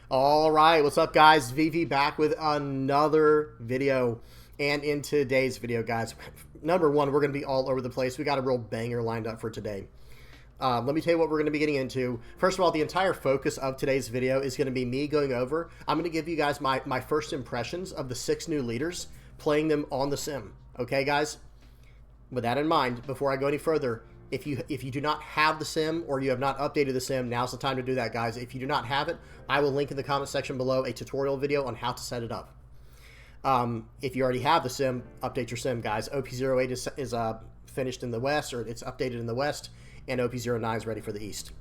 All right, what's up, guys? VV back with another video. And in today's video, guys, number one, we're going to be all over the place. We got a real banger lined up for today. Let me tell you what we're going to be getting into. First of all, the entire focus of today's video is going to be me going over. I'm going to give you guys my first impressions of the 6 new leaders, playing them on the sim. Okay, guys? With that in mind, before I go any further, if you do not have the sim or you have not updated the sim, now's the time to do that, guys. If you do not have it, I will link in the comment section below a tutorial video on how to set it up. If you already have the sim, update your sim, guys. OP08 is finished in the West, or it's updated in the West, and OP09 is ready for the East.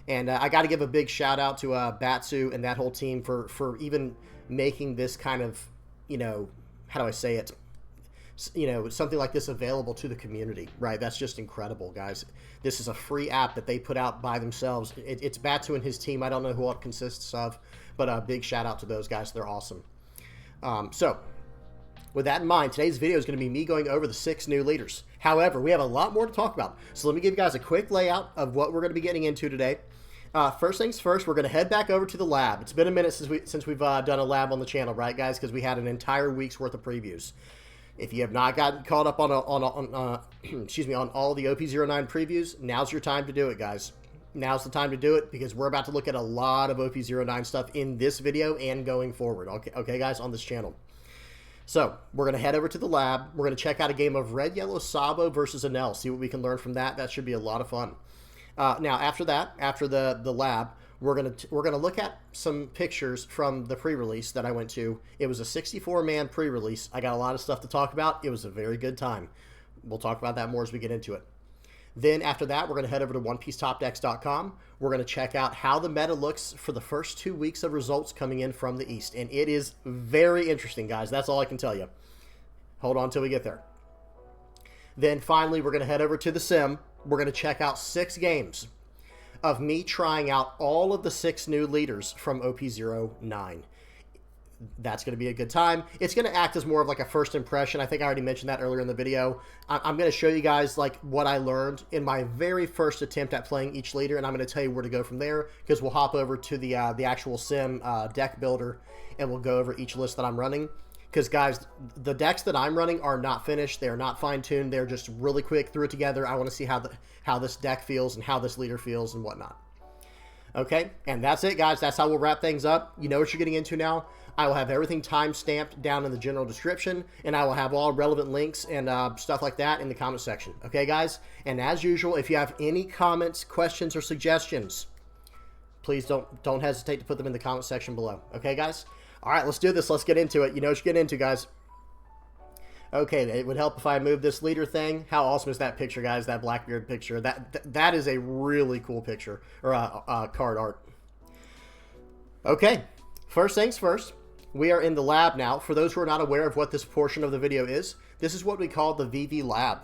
And I got to give a big shout out to Batsu and that whole team for even making this kind of, you know, how do I say it? You know, something like this available to the community, right? That's just incredible, guys. This is a free app that they put out by themselves. It's Batsu and his team. I don't know who it consists of, but a big shout out to those guys. They're awesome. So with that in mind, today's video is going to be me going over the 6 new leaders. However, we have a lot more to talk about. So let me give you guys a quick layout of what we're going to be getting into today. First things first, we're going to head back over to the lab. It's been a minute since we've done a lab on the channel, right, guys? Because we had an entire week's worth of previews. If you have not gotten caught up on excuse me, on all the OP09 previews, now's your time to do it, guys. Now's the time to do it because we're about to look at a lot of OP09 stuff in this video and going forward. Okay, guys, on this channel. So we're going to head over to the lab. We're going to check out a game of Red Yellow Sabo versus Enel. See what we can learn from that. That should be a lot of fun. Now, after that, after the lab, we're gonna look at some pictures from the pre-release that I went to. It was a 64-man pre-release. I got a lot of stuff to talk about. It was a very good time. We'll talk about that more as we get into it. Then after that, we're gonna head over to OnePieceTopDecks.com. We're gonna check out how the meta looks for the first 2 weeks of results coming in from the East, and it is very interesting, guys. That's all I can tell you. Hold on till we get there. Then finally, we're gonna head over to the sim. We're gonna check out 6 games of me trying out all of the 6 new leaders from OP09. That's going to be a good time. It's going to act as more of like a first impression. I think I already mentioned that earlier in the video. I'm going to show you guys like what I learned in my very first attempt at playing each leader, and I'm going to tell you where to go from there because we'll hop over to the actual sim deck builder, and we'll go over each list that I'm running. Because, guys, the decks that I'm running are not finished. They're not fine-tuned. They're just really quick, threw it together. I want to see how this deck feels and how this leader feels and whatnot. Okay, and that's it, guys. That's how we'll wrap things up. You know what you're getting into now. I will have everything time-stamped down in the general description, and I will have all relevant links and stuff like that in the comment section. Okay, guys? And as usual, if you have any comments, questions, or suggestions, please don't hesitate to put them in the comment section below. Okay, guys? All right, let's do this. Let's get into it. You know what you're getting into, guys. Okay, it would help if I move this leader thing. How awesome is that picture, guys? That Blackbeard picture. That is a really cool picture, or card art. Okay, first things first. We are in the lab now. For those who are not aware of what this portion of the video is, this is what we call the VV Lab.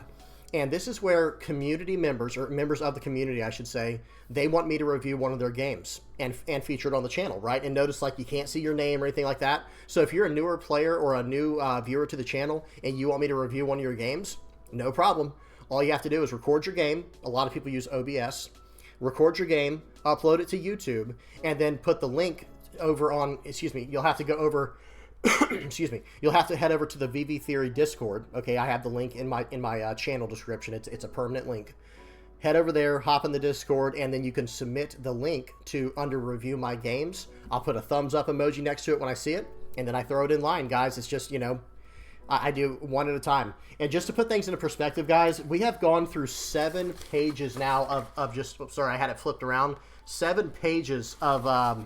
And this is where community members, or members of the community, I should say, they want me to review one of their games and feature it on the channel, right? And notice, like, you can't see your name or anything like that. So if you're a newer player or a new viewer to the channel and you want me to review one of your games, no problem. All you have to do is record your game. A lot of people use OBS. Record your game, upload it to YouTube, and then put the link over on, excuse me, you'll have to go over... excuse me, you'll have to head over to the VV Theory Discord. Okay, I have the link in my channel description. It's a permanent link. Head over there, hop in the Discord, and then you can submit the link to under review my games. I'll put a thumbs up emoji next to it when I see it, and then I throw it in line, guys. It's just, you know, I do one at a time. And just to put things into perspective, guys, we have gone through 7 pages now of just, oops, sorry, I had it flipped around. 7 pages of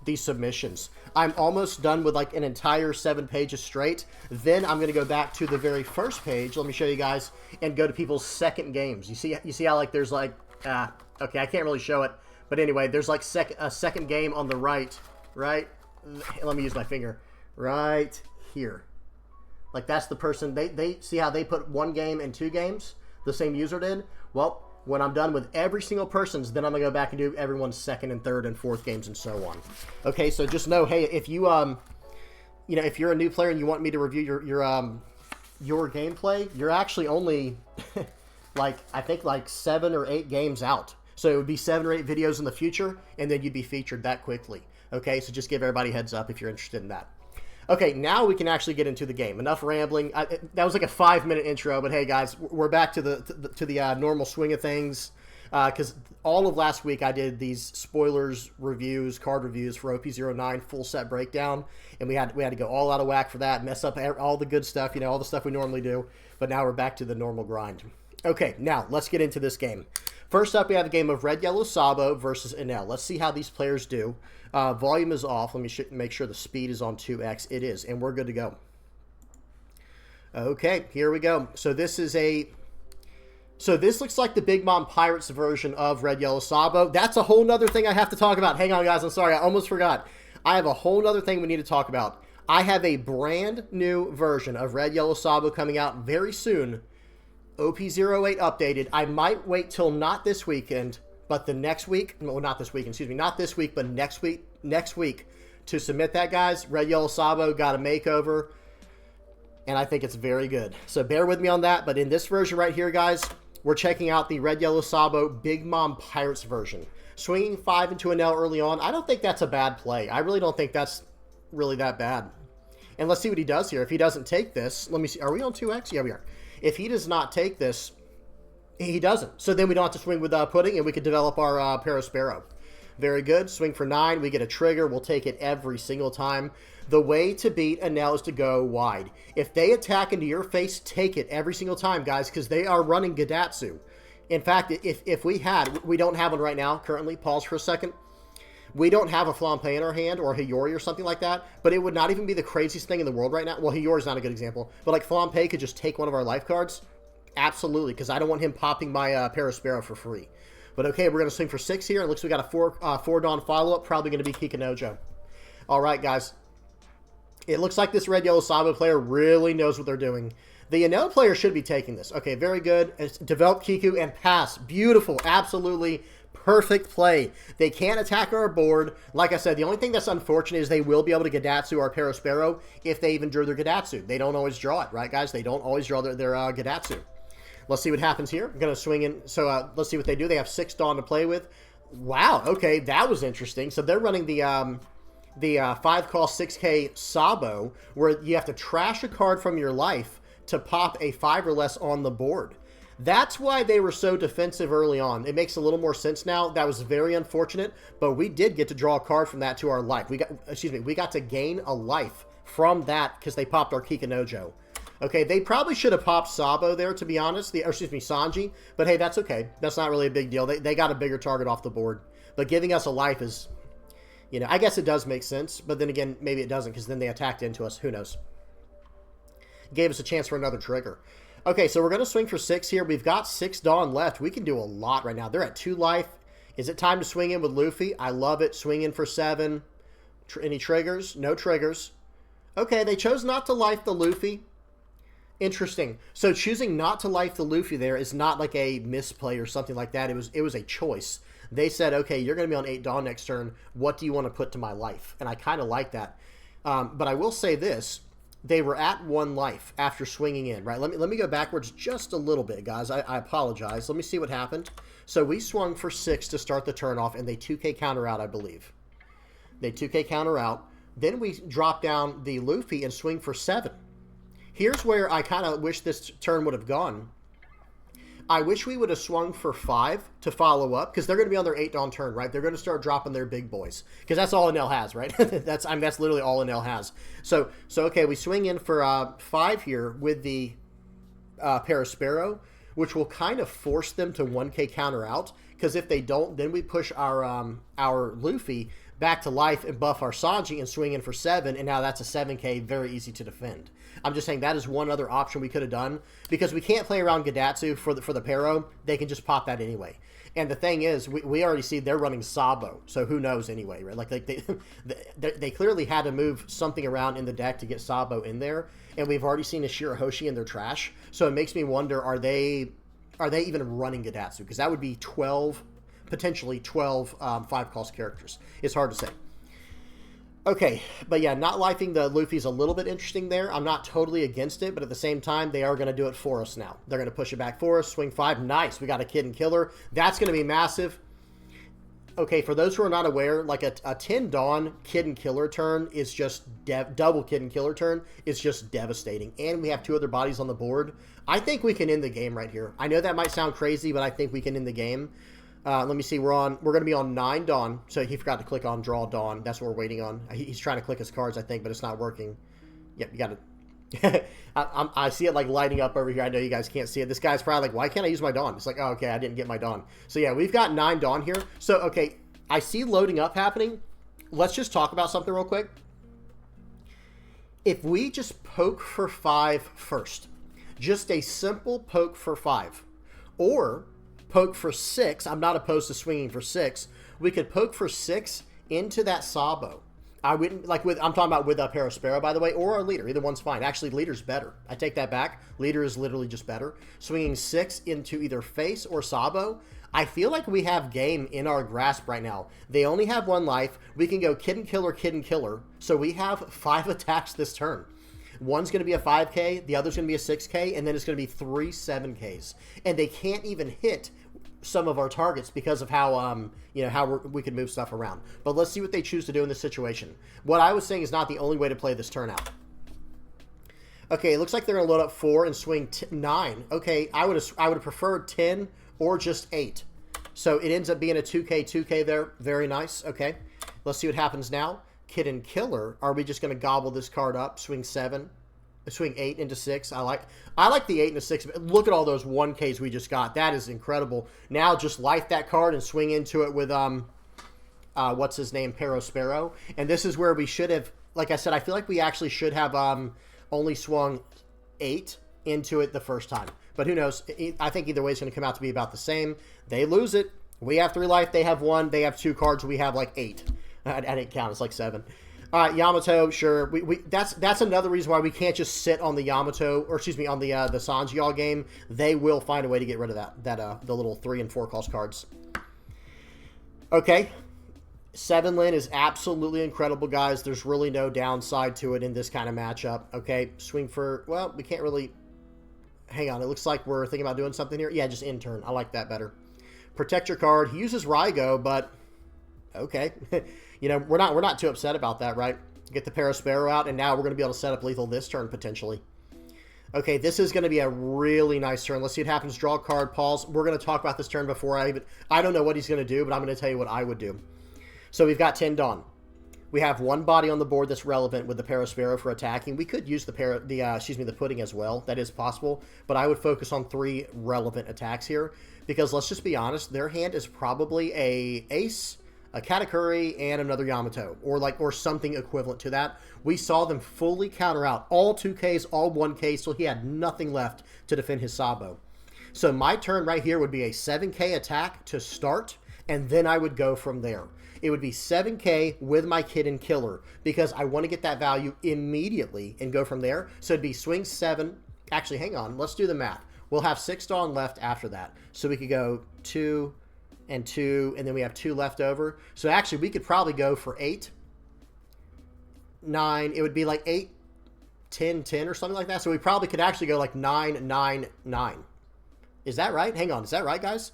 these submissions. I'm almost done with like an entire 7 pages straight. Then I'm going to go back to the very first page. Let me show you guys and go to people's second games. You see how like there's like okay, I can't really show it, but anyway, there's like a second game on the right. Let me use my finger right here. Like that's the person. They see how they put 1 game and 2 games. The same user did. Well, when I'm done with every single person's, then I'm gonna go back and do everyone's 2nd and 3rd and 4th games and so on. Okay, so just know, hey, if you you know, if you're a new player and you want me to review your gameplay, you're actually only like I think like 7 or 8 games out So it would be 7 or 8 videos in the future, and then you'd be featured that quickly. Okay, so just give everybody a heads up if you're interested in that. Okay, now we can actually get into the game. Enough rambling. That was like a 5-minute intro, but hey guys, we're back to the normal swing of things. Because all of last week I did these spoilers, reviews, card reviews for OP09 full set breakdown, and we had to go all out of whack for that, mess up all the good stuff, you know, all the stuff we normally do. But now we're back to the normal grind. Okay, now let's get into this game. First up, we have a game of Red Yellow Sabo versus Enel. Let's see how these players do. Volume is off. Let me make sure the speed is on 2x. It is, and we're good to go. Okay, here we go. So this looks like the Big Mom Pirates version of Red Yellow Sabo. That's a whole nother thing I have to talk about. Hang on, guys. I'm sorry. I almost forgot. I have a whole nother thing we need to talk about. I have a brand new version of Red Yellow Sabo coming out very soon. OP08 updated. I might wait till not this weekend, but the next week. Well, not this weekend. Excuse me. Not this week, but next week to submit that, guys. Red Yellow Sabo got a makeover, and I think it's very good. So bear with me on that. But in this version right here, guys, we're checking out the Red Yellow Sabo Big Mom Pirates version. Swinging 5 into an L early on. I don't think that's a bad play. I really don't think that's really that bad. And let's see what he does here. If he doesn't take this, let me see. Are we on 2x? Yeah, we are. If he does not take this, he doesn't. So then we don't have to swing with Pudding, and we can develop our Parasparrow. Very good. Swing for 9. We get a trigger. We'll take it every single time. The way to beat Enel is to go wide. If they attack into your face, take it every single time, guys, because they are running Gadatsu. In fact, if we don't have one right now, currently. Pause for a second. We don't have a Flampe in our hand or a Hiyori or something like that, but it would not even be the craziest thing in the world right now. Well, Hiyori's not a good example, but like Flampe could just take one of our life cards. Absolutely, because I don't want him popping my Parasparrow for free. But okay, we're going to swing for 6 here. It looks like we got a 4-Dawn follow-up, probably going to be Kikanojo. All right, guys. It looks like this Red Yellow Sabo player really knows what they're doing. The Enel player should be taking this. Okay, very good. Develop Kiku and pass. Beautiful. Absolutely perfect play. They can't attack our board. Like I said, the only thing that's unfortunate is they will be able to Gadatsu our Parasparrow if they even drew their Gadatsu. They don't always draw it, right, guys? They don't always draw their Gadatsu. Let's see what happens here. I'm going to swing in. So let's see what they do. They have 6 Dawn to play with. Wow. Okay, that was interesting. So they're running the 5-cost 6K Sabo, where you have to trash a card from your life to pop a 5 or less on the board. That's why they were so defensive early on. It makes a little more sense now. That was very unfortunate, but we did get to draw a card from that to our life. We got to gain a life from that because they popped our Kikanojo. Okay, they probably should have popped Sabo there, to be honest. Sanji. But hey, that's okay. That's not really a big deal. They got a bigger target off the board. But giving us a life is, you know, I guess it does make sense. But then again, maybe it doesn't because then they attacked into us. Who knows? Gave us a chance for another trigger. Okay, so we're going to swing for 6 here. We've got 6 Dawn left. We can do a lot right now. They're at 2 life. Is it time to swing in with Luffy? I love it. Swing in for 7. Any triggers? No triggers. Okay, they chose not to life the Luffy. Interesting. So choosing not to life the Luffy there is not like a misplay or something like that. It was a choice. They said, okay, you're going to be on 8 Dawn next turn. What do you want to put to my life? And I kind of like that. But I will say this. They were at 1 life after swinging in, right? Let me go backwards just a little bit, guys. I apologize. Let me see what happened. So we swung for 6 to start the turn off, and they 2K counter out, I believe. They 2K counter out. Then we drop down the Luffy and swing for 7. Here's where I kind of wish this turn would have gone. I wish we would have swung for 5 to follow up, because they're going to be on their 8 Dawn turn, right? They're going to start dropping their big boys, because that's all Enel has, right? that's literally all Enel has. So okay, we swing in for 5 here with the Parasparrow, which will kind of force them to 1K counter out, because if they don't, then we push our Luffy back to life and buff our Sanji and swing in for 7, and now that's a 7K, very easy to defend. I'm just saying that is one other option we could have done, because we can't play around Gadatsu for the Paro. They can just pop that anyway. And the thing is, we already see they're running Sabo, so who knows anyway, right? Like they clearly had to move something around in the deck to get Sabo in there, and we've already seen a Shirahoshi in their trash, so it makes me wonder, are they even running Gadatsu? Because that would be 12, potentially 12 5-cost characters. It's hard to say. Okay, but yeah, not lifing the Luffy's a little bit interesting there. I'm not totally against it, but at the same time, they are going to do it for us now. They're going to push it back for us, swing 5. Nice, we got a Kid and Killer. That's going to be massive. okay, for those who are not aware, like a 10 Dawn Kid and Killer turn is just double Kid and Killer turn is just devastating. And we have 2 other bodies on the board. I think we can end the game right here. I know that might sound crazy, but I think we can end the game. Let me see. We're going to be on 9 Dawn. So he forgot to click on Draw Dawn. That's what we're waiting on. He's trying to click his cards, I think, but it's not working. Yep, you got it. I see it like lighting up over here. I know you guys can't see it. This guy's probably like, why can't I use my Dawn? It's like, oh, okay, I didn't get my Dawn. So yeah, we've got 9 Dawn here. So, okay, I see loading up happening. Let's just talk about something real quick. If we just poke for 5 first, just a simple poke for 5, or poke for 6, I'm not opposed to swinging for 6. We could poke for 6 into that Sabo. I wouldn't, like with, I'm talking about with a Perospero, by the way, or our leader. Either one's fine. Actually, leader's better. I take that back. Leader is literally just better. Swinging 6 into either face or Sabo. I feel like we have game in our grasp right now. They only have 1 life. We can go Kid and Killer. So we have 5 attacks this turn. One's going to be a 5K, the other's going to be a 6K, and then it's going to be 3 7Ks. And they can't even hit some of our targets because of how, you know, how we can move stuff around. But let's see what they choose to do in this situation. What I was saying is not the only way to play this turn out. Okay, it looks like they're going to load up 4 and swing 9. Okay, I would have preferred 10 or just 8. So it ends up being a 2K there. Very nice. Okay, let's see what happens now. Kid and Killer. Are we just going to gobble this card up? Swing 7, swing 8 into 6. I like the 8 into 6. Look at all those 1Ks we just got. That is incredible. Now just light that card and swing into it with what's his name, Perospero. And this is where we should have, like I said, I feel like we actually should have only swung 8 into it the first time. But who knows? I think either way it's going to come out to be about the same. They lose it. We have 3 life. They have 1. They have 2 cards. We have like 8. I didn't count. It's like 7. All right, Yamato, sure. That's another reason why we can't just sit on the Yamato, or excuse me, on the Sanji all game. They will find a way to get rid of the little 3 and 4 cost cards. Okay, 7 Lin is absolutely incredible, guys. There's really no downside to it in this kind of matchup. Okay, swing for, well, we can't really, hang on. It looks like we're thinking about doing something here. Yeah, just in turn. I like that better. Protect your card. He uses Raigo, but okay. You know, we're not too upset about that, right? Get the Perospero out, and now we're going to be able to set up lethal this turn, potentially. Okay, this is going to be a really nice turn. Let's see what happens. Draw a card, pause. We're going to talk about this turn before I don't know what he's going to do, but I'm going to tell you what I would do. So we've got 10 Dawn. We have 1 body on the board that's relevant with the Perospero for attacking. We could use the pudding as well. That is possible, but I would focus on 3 relevant attacks here, because let's just be honest, their hand is probably a ace, a Katakuri, and another Yamato, or something equivalent to that. We saw them fully counter out all 2Ks, all 1Ks, so he had nothing left to defend his Sabo. So my turn right here would be a 7K attack to start, and then I would go from there. It would be 7K with my Kid and Killer, because I want to get that value immediately and go from there. So it'd be swing 7. Actually, hang on. Let's do the math. We'll have 6 Dawn left after that. So we could go 2 and 2, and then we have 2 left over. So actually, we could probably go for 8, 9. It would be like 8, 10, 10 or something like that. So we probably could actually go like 9, 9, 9. Is that right? Hang on. Is that right, guys?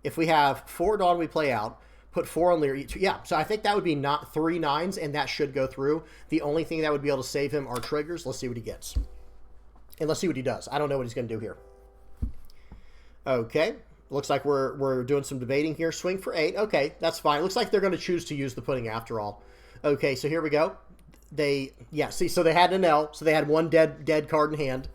If we have 4 Dawn we play out, put 4 on Lear. Yeah, so I think that would be not 3 9s, and that should go through. The only thing that would be able to save him are triggers. Let's see what he gets. And let's see what he does. I don't know what he's going to do here. Okay. Looks like we're doing some debating here. Swing for 8. Okay, that's fine. Looks like they're going to choose to use the pudding after all. Okay, so here we go. So they had an L. So they had 1 dead card in hand.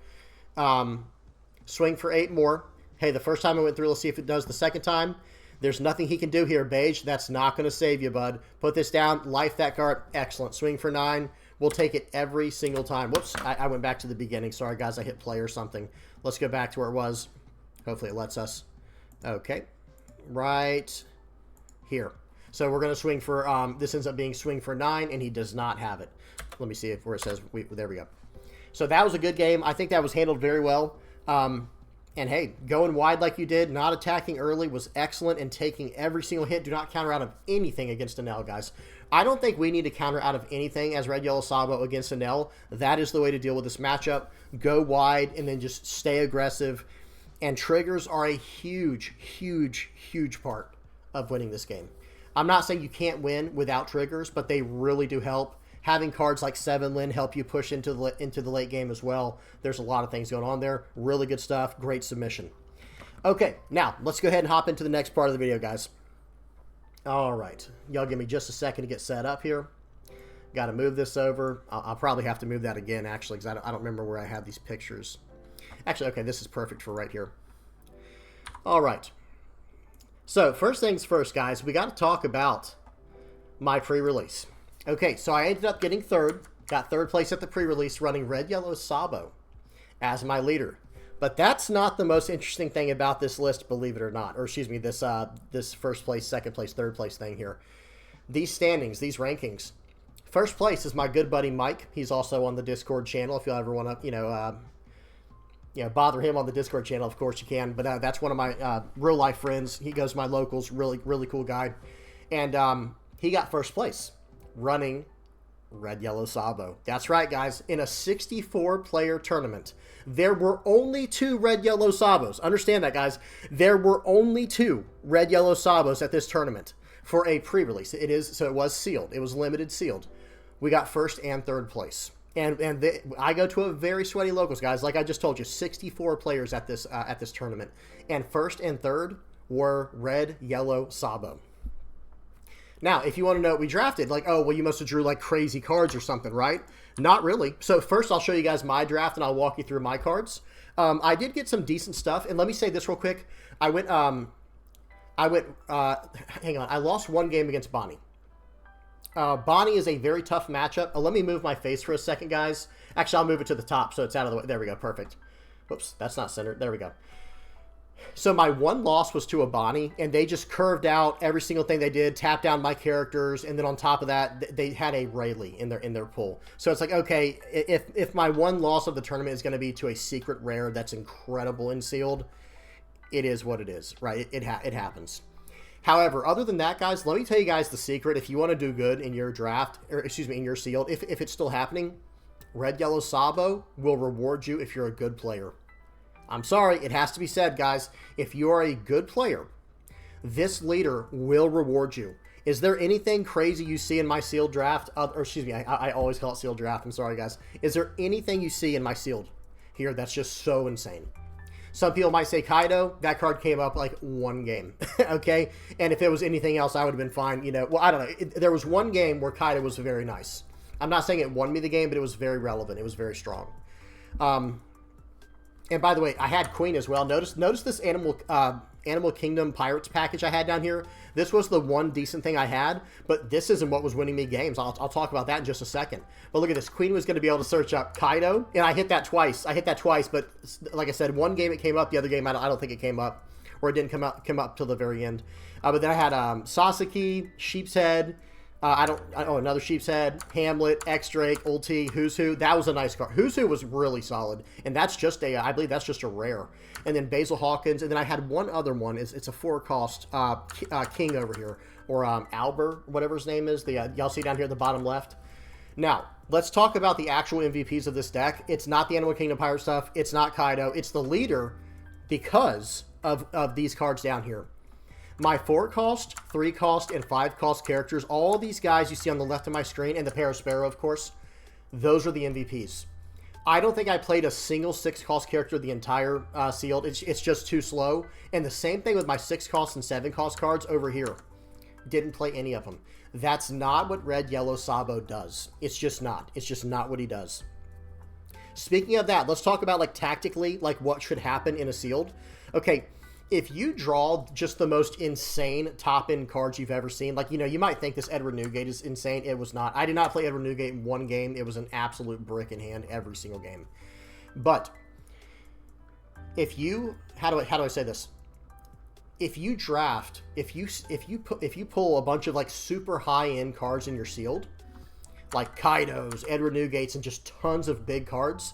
Swing for 8 more. Hey, the first time I went through, let's see if it does the second time. There's nothing he can do here, Beige. That's not going to save you, bud. Put this down. Life that card. Excellent. Swing for 9. We'll take it every single time. Whoops, I went back to the beginning. Sorry, guys. I hit play or something. Let's go back to where it was. Hopefully it lets us. Okay. Right here. So we're going to swing for, this ends up being swing for 9, and he does not have it. Let me see where it says, there we go. So that was a good game. I think that was handled very well. And hey, going wide like you did, not attacking early was excellent, and taking every single hit. Do not counter out of anything against Enel, guys. I don't think we need to counter out of anything as Red Yellow Sabo against Enel. That is the way to deal with this matchup. Go wide and then just stay aggressive. And triggers are a huge, huge, huge part of winning this game. I'm not saying you can't win without triggers, but they really do help. Having cards like 7 Lin help you push into the late game as well. There's a lot of things going on there. Really good stuff. Great submission. Okay, now let's go ahead and hop into the next part of the video, guys. All right. Y'all give me just a second to get set up here. Got to move this over. I'll probably have to move that again, actually, because I don't remember where I have these pictures. Actually, okay, this is perfect for right here. All right. So, first things first, guys, we got to talk about my pre-release. Okay, so I ended up getting third. Got third place at the pre-release running Red Yellow Sabo as my leader. But that's not the most interesting thing about this list, believe it or not. Or excuse me, this first place, second place, third place thing here. These standings, these rankings. First place is my good buddy Mike. He's also on the Discord channel. If you ever want to, bother him on the Discord channel, of course you can. But that's one of my real life friends. He goes to my locals. Really, really cool guy. And he got first place running Red Yellow Sabo. That's right, guys. In a 64-player tournament, there were only 2 Red Yellow Sabos. Understand that, guys. There were only 2 Red Yellow Sabos at this tournament for a pre-release. So it was sealed. It was limited sealed. We got first and third place. And I go to a very sweaty locals, guys. Like I just told you, 64 players at this tournament. And first and third were Red Yellow Sabo. Now, if you want to know what we drafted, like, oh, well, you must have drew, like, crazy cards or something, right? Not really. So first, I'll show you guys my draft, and I'll walk you through my cards. I did get some decent stuff, and let me say this real quick. Hang on. I lost one game against Bonnie. Bonnie is a very tough matchup. Let me move my face for a second, guys. Actually, I'll move it to the top, so it's out of the way. There we go. Perfect. Whoops, that's not centered. There we go. So my one loss was to a Bonnie, and they just curved out every single thing they did, tapped down my characters, and then on top of that, they had a Rayleigh in their pool. So it's like, okay, if my one loss of the tournament is going to be to a secret rare that's incredible and sealed, it is what it is, right? It happens. However, other than that, guys, let me tell you guys the secret. If you want to do good in your draft, or excuse me, in your sealed, if it's still happening, Red Yellow Sabo will reward you if you're a good player. I'm sorry, it has to be said, guys. If you are a good player, this leader will reward you. Is there anything crazy you see in my sealed draft? Or excuse me, I always call it sealed draft. I'm sorry, guys. Is there anything you see in my sealed here that's just so insane? Some people might say Kaido. That card came up like one game, okay? And if it was anything else, I would have been fine. Well, I don't know. There was one game where Kaido was very nice. I'm not saying it won me the game, but it was very relevant. It was very strong. And by the way, I had Queen as well. Notice this Animal Kingdom Pirates package I had down here. This was the one decent thing I had, but this isn't what was winning me games. I'll talk about that in just a second. But look at this. Queen was going to be able to search up Kaido, and I hit that twice. But like I said, one game it came up. The other game, I don't think it came up, or it didn't come up till the very end. But then I had Sasaki, Sheep's Head, another Sheep's Head, Hamlet, X-Drake, Ulti, Who's Who. That was a nice card. Who's Who was really solid, and that's just I believe that's just a rare. And then Basil Hawkins, and then I had one other one. It's a 4-cost King over here, or Albert, whatever his name is. Y'all see down here at the bottom left. Now, let's talk about the actual MVPs of this deck. It's not the Animal Kingdom Pirate stuff. It's not Kaido. It's the leader because of these cards down here. My 4-cost, 3-cost, and 5-cost characters, all these guys you see on the left of my screen, and the Parasparrow, of course, those are the MVPs. I don't think I played a single 6-cost character the entire sealed. It's just too slow. And the same thing with my 6-cost and 7-cost cards over here. Didn't play any of them. That's not what Red Yellow Sabo does. It's just not. It's just not what he does. Speaking of that, let's talk about, like, tactically, like, what should happen in a sealed. Okay, if you draw just the most insane top-end cards you've ever seen, like, you might think this Edward Newgate is insane. It was not. I did not play Edward Newgate in one game. It was an absolute brick in hand every single game. But if you, how do I say this? If you draft, if you pull a bunch of, like, super high-end cards in your sealed, like Kaidos, Edward Newgates, and just tons of big cards,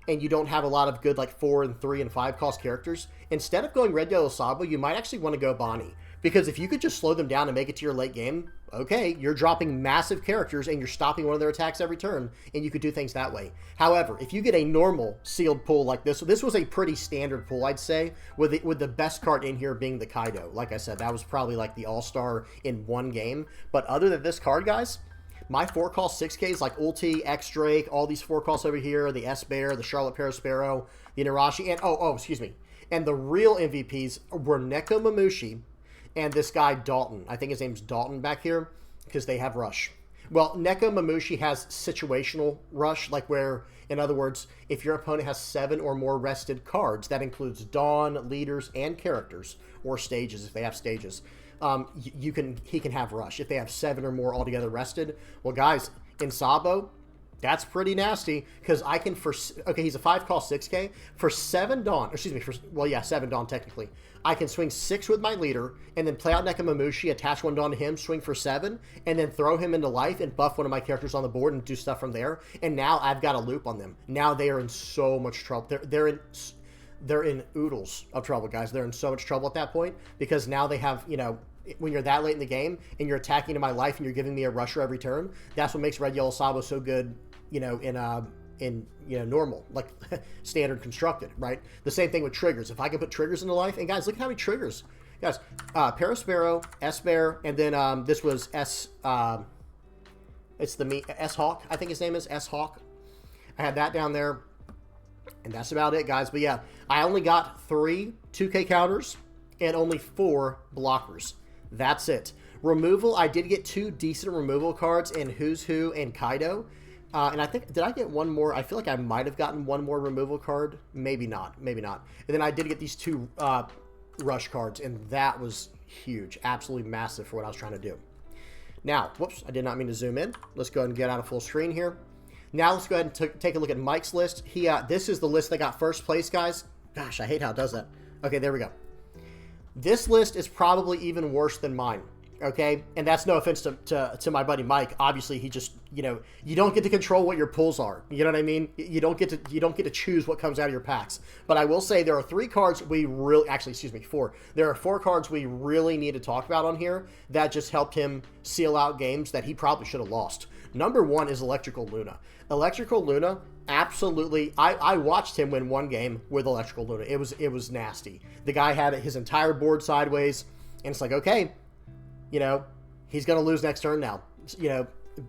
and you don't have a lot of good, like, 4 and 3 and 5-cost characters, instead of going Red Yellow Sabo, you might actually want to go Bonnie. Because if you could just slow them down and make it to your late game, Okay, you're dropping massive characters and you're stopping one of their attacks every turn, and you could do things that way. However, if you get a normal sealed pull like this, so this was a pretty standard pull, I'd say, with the best card in here being the Kaido. Like I said, that was probably like the all-star in one game. But other than this card, guys, my 4-cost 6Ks like Ulti, X-Drake, all these 4-costs over here, the S-Bear, the Charlotte Parasparrow, the Inarashi, and, excuse me. And the real MVPs were Neko Mamushi and this guy Dalton. I think his name's Dalton back here because they have Rush. Well, Neko Mamushi has situational Rush, like where, in other words, if your opponent has 7 or more rested cards, that includes Dawn, leaders, and characters, or stages if they have stages, he can have Rush if they have 7 or more altogether rested. Well, guys, in Sabo, that's pretty nasty because I can okay, he's a 5-cost 6K for 7 Dawn. Excuse me, 7 Dawn technically. I can swing 6 with my leader and then play out Nekomamushi, attach 1 Dawn to him, swing for 7, and then throw him into life and buff one of my characters on the board and do stuff from there. And now I've got a loop on them. Now they are in so much trouble. They're in oodles of trouble, guys. They're in so much trouble at that point because now they have, when you're that late in the game and you're attacking into my life and you're giving me a rusher every turn, that's what makes Red Yellow Sabo so good, in normal, like standard constructed, right? The same thing with triggers. If I can put triggers into life, and guys, look at how many triggers. Guys, Parasparrow, S-Bear, and then this was S-Hawk, I think his name is, S-Hawk. I had that down there, and that's about it, guys. But yeah, I only got 3 2K counters and only 4 blockers. That's it. Removal, I did get 2 decent removal cards in Who's Who and Kaido. And I think, did I get one more? I feel like I might have gotten one more removal card. Maybe not. Maybe not. And then I did get these 2 rush cards, and that was huge. Absolutely massive for what I was trying to do. Now, whoops, I did not mean to zoom in. Let's go ahead and get out of full screen here. Now let's go ahead and take a look at Mike's list. This is the list that got first place, guys. Gosh, I hate how it does that. Okay, there we go. This list is probably even worse than mine. Okay, and that's no offense to my buddy Mike. Obviously, he just, you don't get to control what your pulls are. You know what I mean? You don't get to choose what comes out of your packs. But I will say there are 3 cards we really, actually, excuse me, 4. There are 4 cards we really need to talk about on here that just helped him seal out games that he probably should have lost. Number 1 is Electrical Luna. Electrical Luna, absolutely. I watched him win 1 game with Electrical Luna. It was nasty. The guy had his entire board sideways, and it's like, okay, he's going to lose next turn now.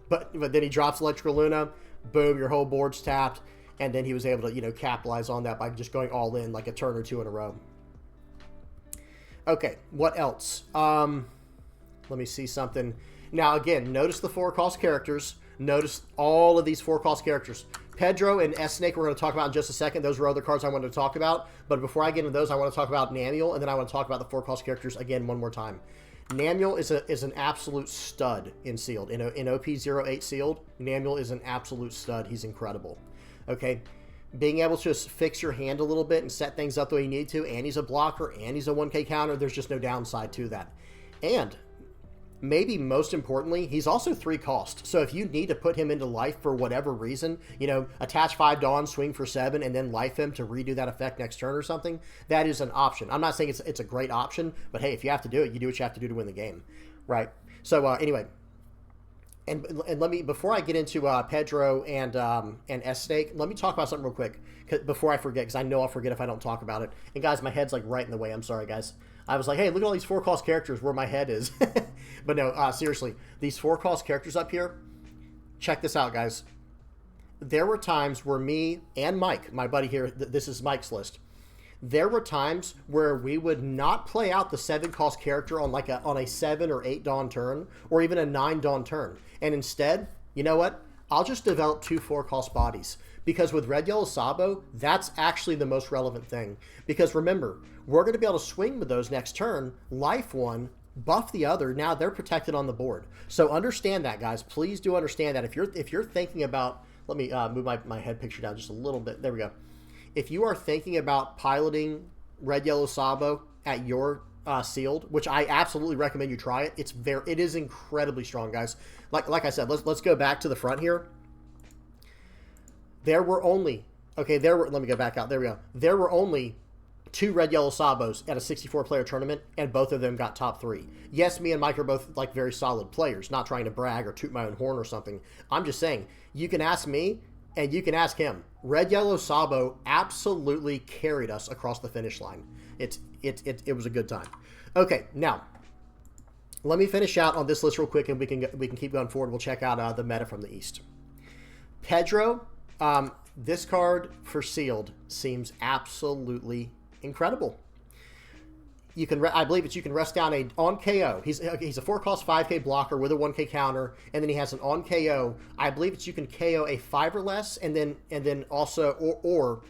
But then he drops Electrical Luna, boom, your whole board's tapped, and then he was able to, capitalize on that by just going all in like a turn or 2 in a row. Okay, what else? Let me see something. Now, again, notice the 4-cost characters. Notice all of these 4-cost characters. Pedro and S-Snake we're going to talk about in just a second. Those were other cards I wanted to talk about. But before I get into those, I want to talk about Namiel, and then I want to talk about the 4-cost characters again one more time. Namiel is an absolute stud in Sealed. In OP08 Sealed, Namiel is an absolute stud. He's incredible. Okay? Being able to just fix your hand a little bit and set things up the way you need to, and he's a blocker, and he's a 1K counter, there's just no downside to that. And maybe most importantly, he's also 3-cost. So if you need to put him into life for whatever reason, attach 5 Dawn, swing for 7, and then life him to redo that effect next turn or something, that is an option. I'm not saying it's a great option, but hey, if you have to do it, you do what you have to do to win the game, right? So anyway, and let me, before I get into Pedro and S-Snake, let me talk about something real quick before I forget, because I know I'll forget if I don't talk about it. And guys, my head's like right in the way. I'm sorry, guys. I was like, hey, look at all these 4-cost characters where my head is. But no, seriously, these 4-cost characters up here, check this out, guys. There were times where me and Mike, my buddy here, this is Mike's list. There were times where we would not play out the 7-cost character on a 7 or 8 Dawn turn, or even a 9 Dawn turn. And instead, you know what? I'll just develop 2 4-cost bodies. Because with Red Yellow Sabo, that's actually the most relevant thing. Because remember, we're going to be able to swing with those next turn, life one, buff the other. Now they're protected on the board. So understand that, guys. Please do understand that. If you're thinking about, let me move my head picture down just a little bit. There we go. If you are thinking about piloting Red Yellow Sabo at your Sealed, which I absolutely recommend you try it. It is incredibly strong, guys. Like I said, let's go back to the front here. There were only, let me go back out. There we go. There were only 2 red yellow Sabos at a 64-player tournament, and both of them got top 3. Yes, me and Mike are both like very solid players, not trying to brag or toot my own horn or something. I'm just saying, you can ask me and you can ask him. Red yellow Sabo absolutely carried us across the finish line. It was a good time. Okay, now let me finish out on this list real quick, and we can keep going forward. We'll check out the meta from the East. Pedro, this card for sealed seems absolutely incredible. You can, I believe it's you can rest down on KO. He's a 4-cost 5K blocker with a 1K counter, and then he has an on KO. I believe it's you can KO a 5 or less, and then also or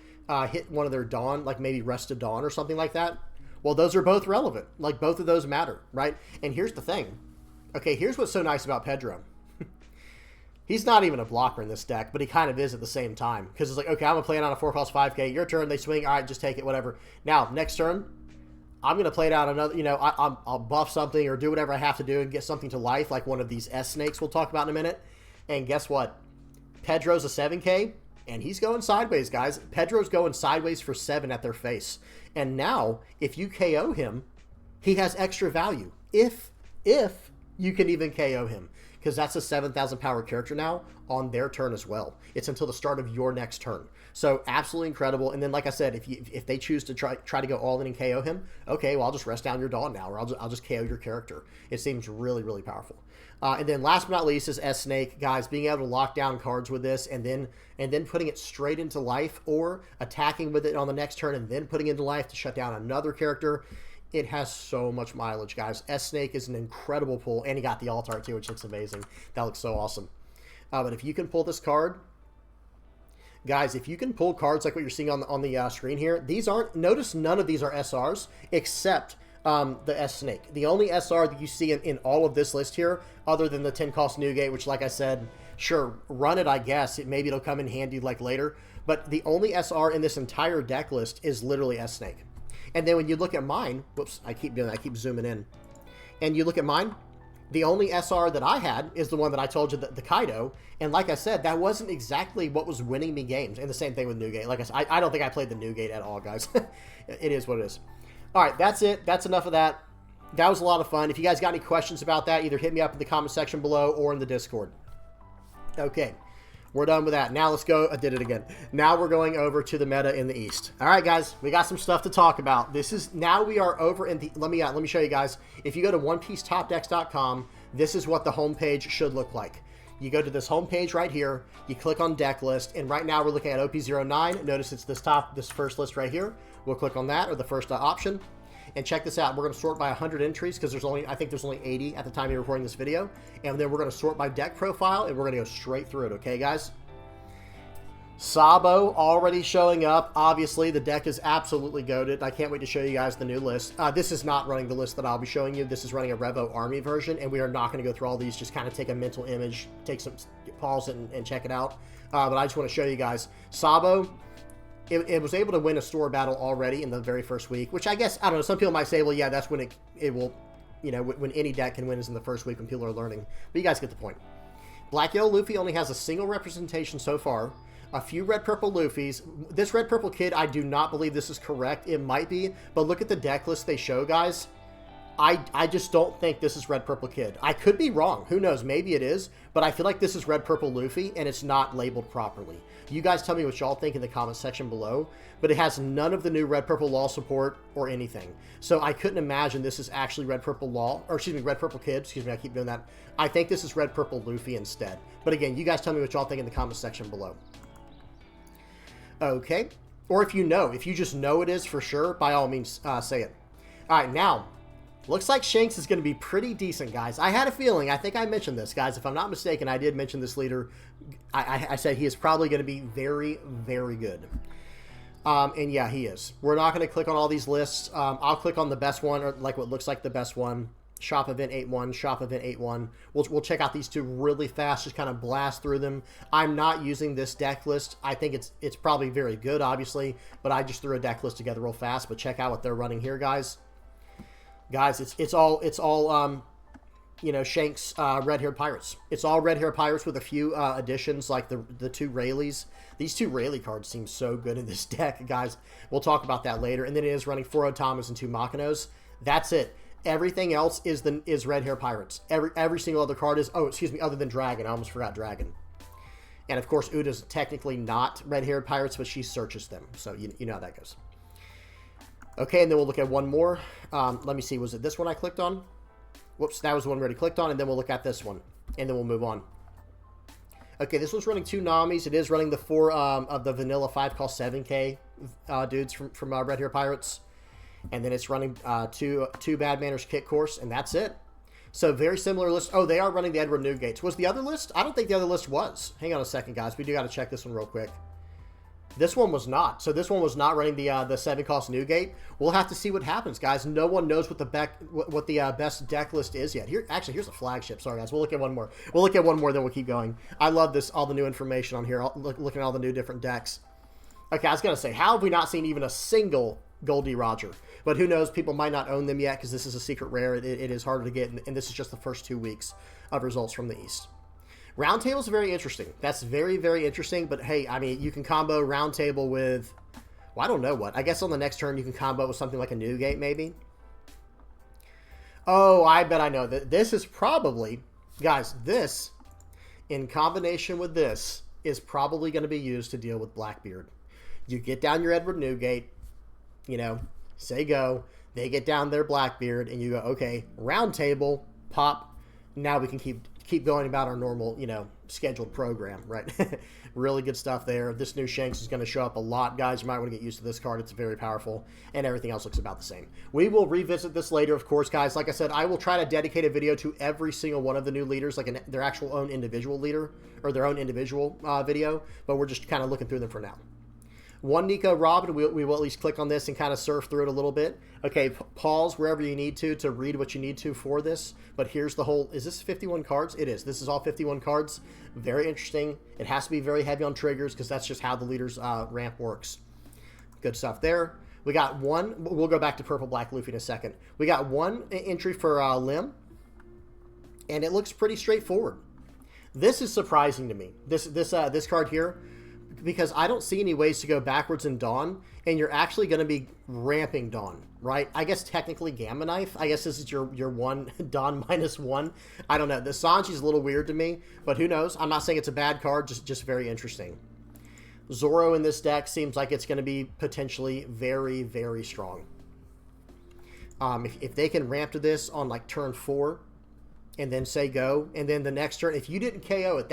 hit one of their Dawn, like maybe Rest of Dawn or something like that. Well, those are both relevant. Like both of those matter, right? And here's the thing. Okay, here's what's so nice about Pedro. He's not even a blocker in this deck, but he kind of is at the same time. Because it's like, okay, I'm going to play it on a 4-cost 5K. Your turn, they swing. All right, just take it, whatever. Now, next turn, I'm going to play it out another, you know, I'll buff something or do whatever I have to do and get something to life, like one of these S-Snakes we'll talk about in a minute. And guess what? Pedro's a 7K, and he's going sideways, guys. Pedro's going sideways for 7 at their face. And now, if you KO him, he has extra value. If you can even KO him. Because that's a 7,000 power character now on their turn as well. It's until the start of your next turn. So absolutely incredible. And then, like I said, if they choose to try to go all in and KO him, okay, well, I'll just rest down your Dawn now, or I'll just KO your character. It seems really, really powerful. And then last but not least is S-Snake. Guys, being able to lock down cards with this and then putting it straight into life, or attacking with it on the next turn and then putting it into life to shut down another character. It has so much mileage, guys. S-Snake is an incredible pull, and he got the alt art too, which looks amazing. That looks so awesome. But if you can pull this card, guys, if you can pull cards like what you're seeing on the screen here, these aren't, notice none of these are SRs except the S-Snake. The only SR that you see in all of this list here, other than the 10-cost Newgate, which, like I said, sure, run it, I guess. Maybe it'll come in handy like later. But the only SR in this entire deck list is literally S-Snake. And then when you look at mine, whoops, I keep doing that, I keep zooming in. And you look at mine, the only SR that I had is the one that I told you, the Kaido. And like I said, that wasn't exactly what was winning me games. And the same thing with Newgate. Like I said, I don't think I played the Newgate at all, guys. It is what it is. All right, that's it. That's enough of that. That was a lot of fun. If you guys got any questions about that, either hit me up in the comment section below or in the Discord. Okay. We're done with that. Now let's go. I did it again. Now we're going over to the meta in the East. All right, guys, we got some stuff to talk about. This is, now we are over in the, let me show you guys. If you go to OnePieceTopDecks.com, this is what the homepage should look like. You go to this homepage right here, you click on deck list, and right now we're looking at OP09. Notice it's this first list right here. We'll click on that, or the first option. And check this out. We're going to sort by 100 entries because I think there's only 80 at the time you're recording this video. And then we're going to sort by deck profile, and we're going to go straight through it. Okay, guys? Sabo already showing up. Obviously, the deck is absolutely goated. I can't wait to show you guys the new list. This is not running the list that I'll be showing you. This is running a Revo Army version, and we are not going to go through all these. Just kind of take a mental image, take some pause and check it out. But I just want to show you guys. Sabo, it was able to win a store battle already in the very first week, which I guess, I don't know, some people might say, well, yeah, that's when it will, you know, when any deck can win is in the first week when people are learning. But you guys get the point. Black Yellow Luffy only has a single representation so far. A few red purple Luffys. This red purple kid, I do not believe this is correct. It might be, but look at the deck list they show, guys. I just don't think this is red purple kid. I could be wrong. Who knows? Maybe it is, but I feel like this is red purple Luffy and it's not labeled properly. You guys tell me what y'all think in the comment section below, but it has none of the new red purple law support or anything. So I couldn't imagine this is actually red purple law, or excuse me, red purple kid. Excuse me, I keep doing that. I think this is red purple Luffy instead. But again, you guys tell me what y'all think in the comment section below. Okay. Or if you just know it is for sure, by all means, say it. All right, now, looks like Shanks is going to be pretty decent, guys. I had a feeling. I think I mentioned this, guys. If I'm not mistaken, I did mention this leader. I said he is probably going to be very, very good. And yeah, he is. We're not going to click on all these lists. I'll click on the best one, or like what looks like the best one. Shop Event 8-1, Shop Event 8-1. We'll check out these two really fast, just kind of blast through them. I'm not using this deck list. I think it's probably very good, obviously, but I just threw a deck list together real fast. But check out what they're running here, guys. Guys, it's all you know, Shanks red-haired pirates. It's all red-haired pirates with a few additions, like the two Rayleighs. These two Rayleigh cards seem so good in this deck, guys. We'll talk about that later. And then it is running 4 Otamas and 2 Makinos. That's it. Everything else is red-haired pirates. Every single other card is, oh, excuse me, other than Dragon. I almost forgot Dragon. And, of course, Uda's technically not red-haired pirates, but she searches them. So you know how that goes. Okay, and then we'll look at one more. Let me see. Was it this one I clicked on? Whoops, that was the one we already clicked on. And then we'll look at this one. And then we'll move on. Okay, this one's running 2 Namis. It is running the 4 of the vanilla 5 cost 7K dudes from Red Hair Pirates. And then it's running two Bad Manners Kit Course, and that's it. So very similar list. Oh, they are running the Edward Newgates. Was the other list? I don't think the other list was. Hang on a second, guys. We do got to check this one real quick. This one was not. So this one was not running the 7 cost Newgate. We'll have to see what happens, guys. No one knows what the best deck list is yet. Actually, here's a flagship. Sorry, guys. We'll look at one more. We'll look at one more, then we'll keep going. I love this. All the new information on here. Looking at all the new different decks. Okay, I was gonna say, how have we not seen even a single Goldie Roger? But who knows? People might not own them yet because this is a secret rare. It is harder to get, and this is just the first 2 weeks of results from the East. Roundtable is very interesting. That's very, very interesting. But hey, I mean, you can combo Roundtable with, well, I don't know what. I guess on the next turn you can combo with something like a Newgate, maybe. Oh, I bet I know that this is probably, guys. This, in combination with this, is probably going to be used to deal with Blackbeard. You get down your Edward Newgate, you know, say go. They get down their Blackbeard, and you go, okay, Roundtable, pop. Now we can keep going about our normal, you know, scheduled program, right? Really good stuff there. This new Shanks is going to show up a lot, guys. You might want to get used to this card. It's very powerful, and everything else looks about the same. We will revisit this later, of course, guys. Like I said, I will try to dedicate a video to every single one of the new leaders, like their actual own individual leader, or their own individual video, but we're just kind of looking through them for now. One Nico Robin, we will at least click on this and kind of surf through it a little bit. Okay, pause wherever you need to read what you need to for this. But here's the whole, is this 51 cards? It is. This is all 51 cards. Very interesting. It has to be very heavy on triggers because that's just how the leader's ramp works. Good stuff there. We got one, we'll go back to Purple Black Luffy in a second. We got one entry for Lim, and it looks pretty straightforward. This is surprising to me. This card here, because I don't see any ways to go backwards in Dawn, and you're actually going to be ramping Dawn, right? I guess technically Gamma Knife. I guess this is your one Dawn -1. I don't know. The Sanji's a little weird to me, but who knows? I'm not saying it's a bad card, just very interesting. Zoro in this deck seems like it's going to be potentially very, very strong. If they can ramp to this on like turn 4, and then say go, and then the next turn, if you didn't KO at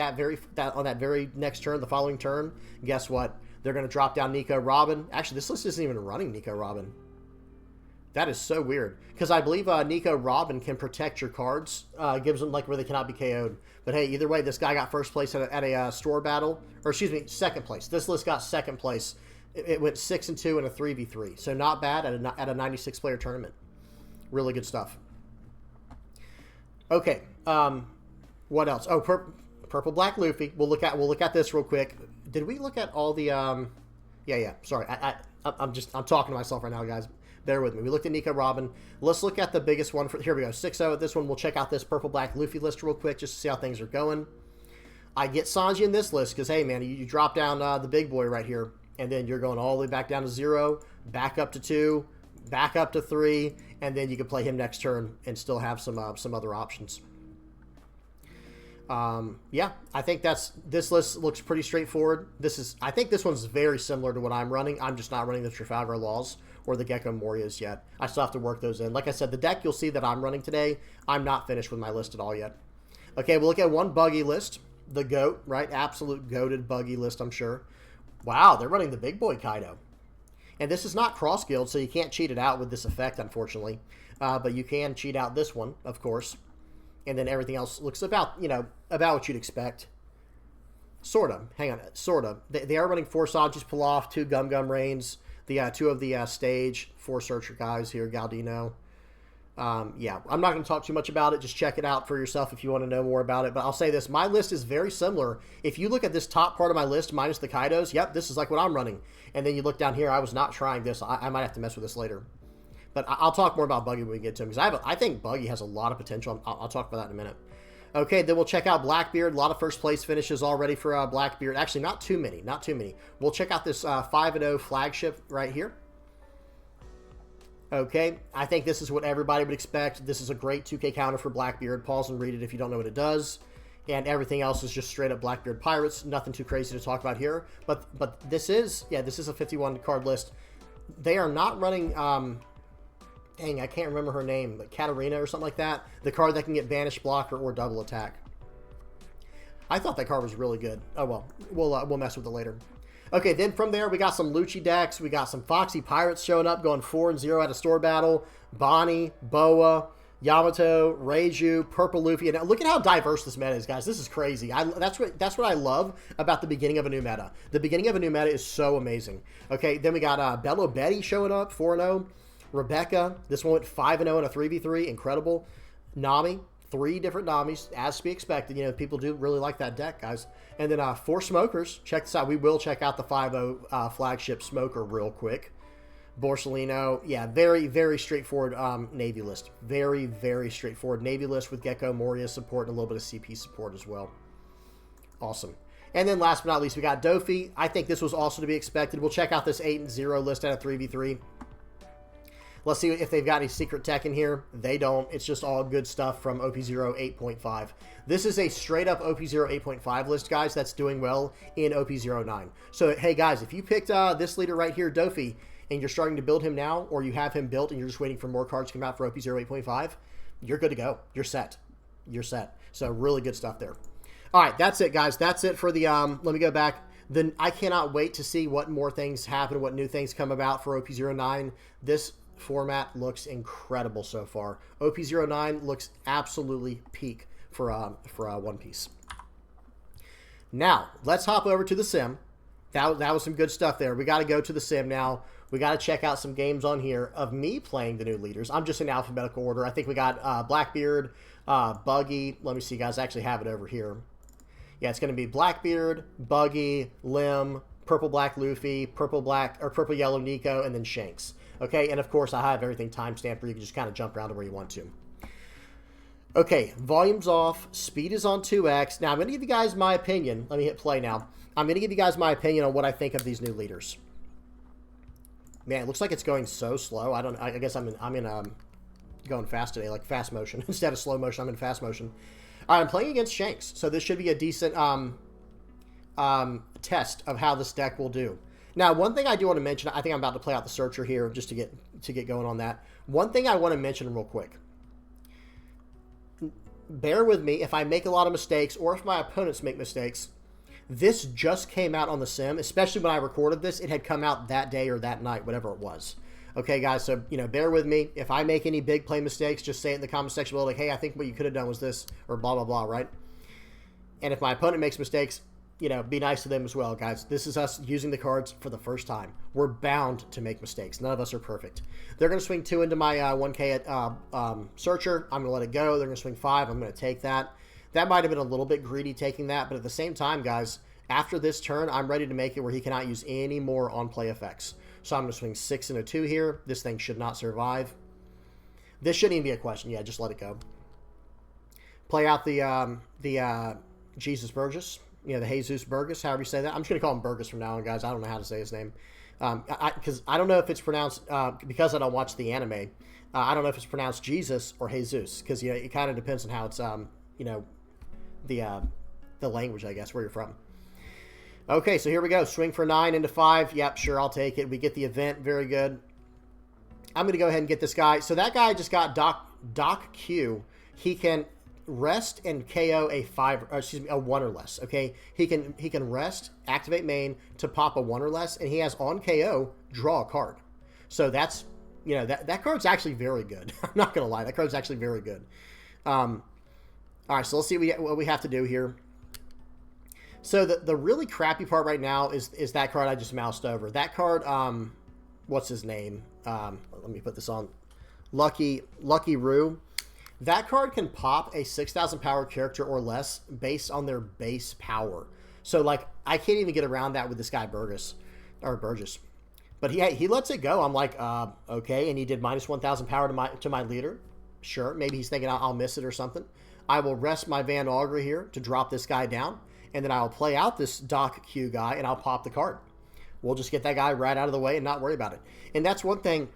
on that very next turn, the following turn, guess what? They're going to drop down Nico Robin. Actually, this list isn't even running Nico Robin. That is so weird, because I believe Nico Robin can protect your cards, gives them like where they cannot be KO'd. But hey, either way, this guy got first place at a store battle, or excuse me, second place. This list got second place. It went 6-2 in a 3v3, so not bad at a 96 player tournament. Really good stuff. Okay, what else? Oh, Purple Black Luffy. We'll look at this real quick. Did we look at all the yeah. Sorry, I'm talking to myself right now, guys. Bear with me. We looked at Nico Robin. Let's look at the biggest one. Here we go. 6-0 at this one. We'll check out this Purple Black Luffy list real quick just to see how things are going. I get Sanji in this list because hey man, you drop down the big boy right here, and then you're going all the way back down to 0, back up to 2. Back up to 3, and then you can play him next turn and still have some other options. Yeah, I think this list looks pretty straightforward. I think this one's very similar to what I'm running. I'm just not running the Trafalgar Laws or the Gecko Morias yet. I still have to work those in. Like I said, the deck you'll see that I'm running today, I'm not finished with my list at all yet. Okay, we'll look at one Buggy list. The GOAT, right? Absolute goated Buggy list, I'm sure. Wow, they're running the Big Boy Kaido. And this is not cross-guild, so you can't cheat it out with this effect, unfortunately. But you can cheat out this one, of course. And then everything else looks about, you know, about what you'd expect. Sort of. Hang on. Sort of. They are running 4 Sanji's Pilaf, 2 Gum Gum Rains, the 2 of the stage, 4 Searcher guys here, Galdino. Yeah, I'm not going to talk too much about it. Just check it out for yourself if you want to know more about it. But I'll say this. My list is very similar. If you look at this top part of my list, minus the Kaidos, yep, this is like what I'm running. And then you look down here, I was not trying this. I might have to mess with this later. But I'll talk more about Buggy when we get to him, because I think Buggy has a lot of potential. I'll talk about that in a minute. Okay, then we'll check out Blackbeard. A lot of first place finishes already for Blackbeard. Actually, not too many. Not too many. We'll check out this 5-0 flagship right here. Okay, I think this is what everybody would expect. This is a great 2K counter for Blackbeard. Pause and read it if you don't know what it does. And everything else is just straight up Blackbeard Pirates. Nothing too crazy to talk about here. But this is, yeah, this is a 51 card list. They are not running, dang, I can't remember her name, but Katarina or something like that. The card that can get Banish, Blocker, or Double Attack. I thought that card was really good. Oh, well, we'll mess with it later. Okay, then from there, we got some Lucci decks. We got some Foxy Pirates showing up, going 4-0 at a store battle. Bonnie, Boa, Yamato, Reiju, Purple Luffy. And look at how diverse this meta is, guys. This is crazy. That's what I love about the beginning of a new meta. The beginning of a new meta is so amazing. Okay, then we got Bello Betty showing up, 4-0. Rebecca, this one went 5-0 in a 3v3. Incredible. Nami, 3 different Namis, as to be expected. You know, people do really like that deck, guys. And then 4 Smokers. Check this out. We will check out the 5-0 flagship Smoker real quick. Borsellino. Yeah, very, very straightforward Navy list. Very, very straightforward Navy list with Gecko, Moria support, and a little bit of CP support as well. Awesome. And then last but not least, we got Doffy. I think this was also to be expected. We'll check out this 8-0 list at a 3v3. Let's see if they've got any secret tech in here. They don't. It's just all good stuff from OP08.5. This is a straight up OP08.5 list, guys, that's doing well in OP09. So, hey, guys, if you picked this leader right here, Doffy, and you're starting to build him now, or you have him built and you're just waiting for more cards to come out for OP08.5, you're good to go. You're set. You're set. So, really good stuff there. All right, that's it, guys. That's it for the, let me go back. Then I cannot wait to see what more things happen, what new things come about for OP09. This format looks incredible so far. OP09 looks absolutely peak for One Piece. Now, let's hop over to the sim. That was some good stuff there. We got to go to the sim now. We got to check out some games on here of me playing the new leaders. I'm just in alphabetical order. I think we got Blackbeard, Buggy. Let me see, guys. I actually have it over here. Yeah, it's going to be Blackbeard, Buggy, Lim, Purple Black Luffy, Purple Yellow Nico, and then Shanks. Okay, and of course I have everything timestamped where you can just kind of jump around to where you want to. Okay, volume's off, speed is on 2x. Now I'm going to give you guys my opinion. Let me hit play now. I'm going to give you guys my opinion on what I think of these new leaders. Man, it looks like it's going so slow. I guess I'm going fast today, like fast motion. Instead of slow motion, I'm in fast motion. All right, I'm playing against Shanks, so this should be a decent test of how this deck will do. Now, one thing I do want to mention, I think I'm about to play out the searcher here just to get going on that. One thing I want to mention real quick. Bear with me if I make a lot of mistakes or if my opponents make mistakes. This just came out on the sim, especially when I recorded this. It had come out that day or that night, whatever it was. Okay, guys, so, you know, bear with me. If I make any big play mistakes, just say it in the comment section below, like, hey, I think what you could have done was this, or blah, blah, blah, right? And if my opponent makes mistakes, you know, be nice to them as well, guys. This is us using the cards for the first time. We're bound to make mistakes. None of us are perfect. They're going to swing 2 into my 1K at Searcher. I'm going to let it go. They're going to swing 5. I'm going to take that. That might have been a little bit greedy taking that, but at the same time, guys, after this turn, I'm ready to make it where he cannot use any more on-play effects. So I'm going to swing 6 and a 2 here. This thing should not survive. This shouldn't even be a question. Yeah, just let it go. Play out the Jesus Burgess. You know, the Jesus Burgess, however you say that. I'm just going to call him Burgess from now on, guys. I don't know how to say his name. Because I don't know if it's pronounced, because I don't watch the anime, I don't know if it's pronounced Jesus or Jesus. Because, you know, it kind of depends on how it's, you know, the language, I guess, where you're from. Okay, so here we go. Swing for 9 into 5. Yep, sure, I'll take it. We get the event. Very good. I'm going to go ahead and get this guy. So that guy just got Doc Q. He can rest and KO a 1 or less. Okay, he can rest, activate main to pop a 1 or less, and he has on KO draw a card. So that's, you know, that card's actually very good. I'm not gonna lie, that card's actually very good. All right, so let's see what we have to do here. So the really crappy part right now is that card I just moused over. That card, what's his name? Let me put this on. Lucky Roo. That card can pop a 6,000 power character or less based on their base power. So, like, I can't even get around that with this guy Burgess. But he lets it go. I'm like, okay. And he did minus 1,000 power to my leader. Sure, maybe he's thinking I'll miss it or something. I will rest my Van Augur here to drop this guy down. And then I'll play out this Doc Q guy, and I'll pop the card. We'll just get that guy right out of the way and not worry about it. And that's one thing,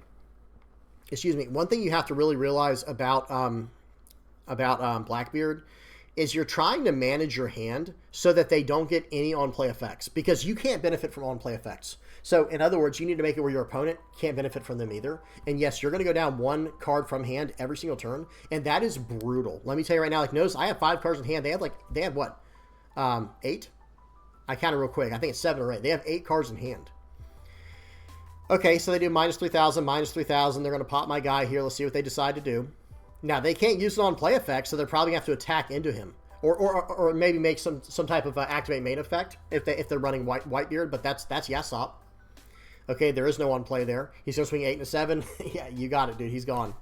excuse me, one thing you have to really realize about Blackbeard is you're trying to manage your hand so that they don't get any on-play effects, because you can't benefit from on-play effects. So, in other words, you need to make it where your opponent can't benefit from them either. And yes, you're going to go down one card from hand every single turn, and that is brutal. Let me tell you right now, like, notice I have 5 cards in hand. They have what? 8? I counted real quick. I think it's 7 or 8. They have 8 cards in hand. Okay, so they do minus 3,000, minus 3,000. They're going to pop my guy here. Let's see what they decide to do. Now, they can't use it on play effect, so they're probably going to have to attack into him. Or maybe make some type of activate main effect if they're running Whitebeard, but that's Yasop. Okay, there is no on play there. He's going to swing 8 and a 7. Yeah, you got it, dude. He's gone.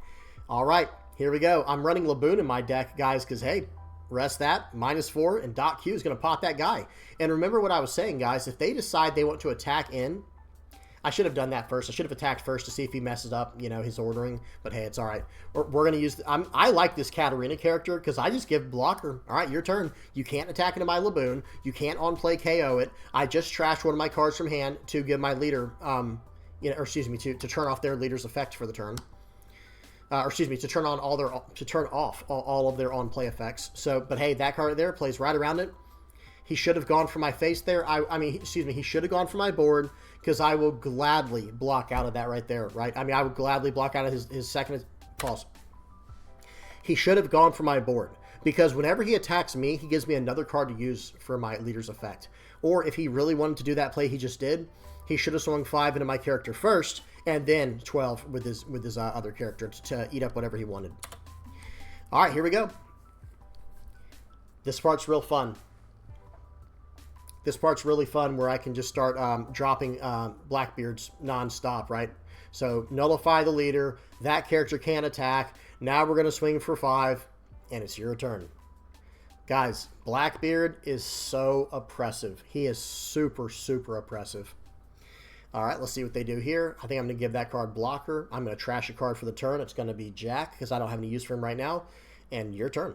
All right, here we go. I'm running Laboon in my deck, guys, because, hey, rest that. Minus 4, and Doc Q is going to pop that guy. And remember what I was saying, guys. If they decide they want to attack in, I should have done that first. I should have attacked first to see if he messes up, you know, his ordering. But, hey, it's all right. We're going to use... I like this Katarina character because I just give blocker. All right, your turn. You can't attack into my Laboon. You can't on-play KO it. I just trashed one of my cards from hand to give my leader, you know, or excuse me, to turn off their leader's effect for the turn. Or excuse me, to turn on off all of their on-play effects. So, but hey, that card there plays right around it. He should have gone for my face there. I mean, excuse me, he should have gone for my board, because I will gladly block out of that right there, right? I mean, I would gladly block out of his second pause. He should have gone for my board, because whenever he attacks me, he gives me another card to use for my leader's effect. Or if he really wanted to do that play he just did, he should have swung 5 into my character first, and then 12 with his other character to eat up whatever he wanted. All right, here we go. This part's real fun. This part's really fun where I can just start dropping Blackbeards non-stop, right? So nullify the leader. That character can't attack. Now we're going to swing for 5, and it's your turn. Guys, Blackbeard is so oppressive. He is super, super oppressive. All right, let's see what they do here. I think I'm going to give that card blocker. I'm going to trash a card for the turn. It's going to be Jack, because I don't have any use for him right now. And your turn.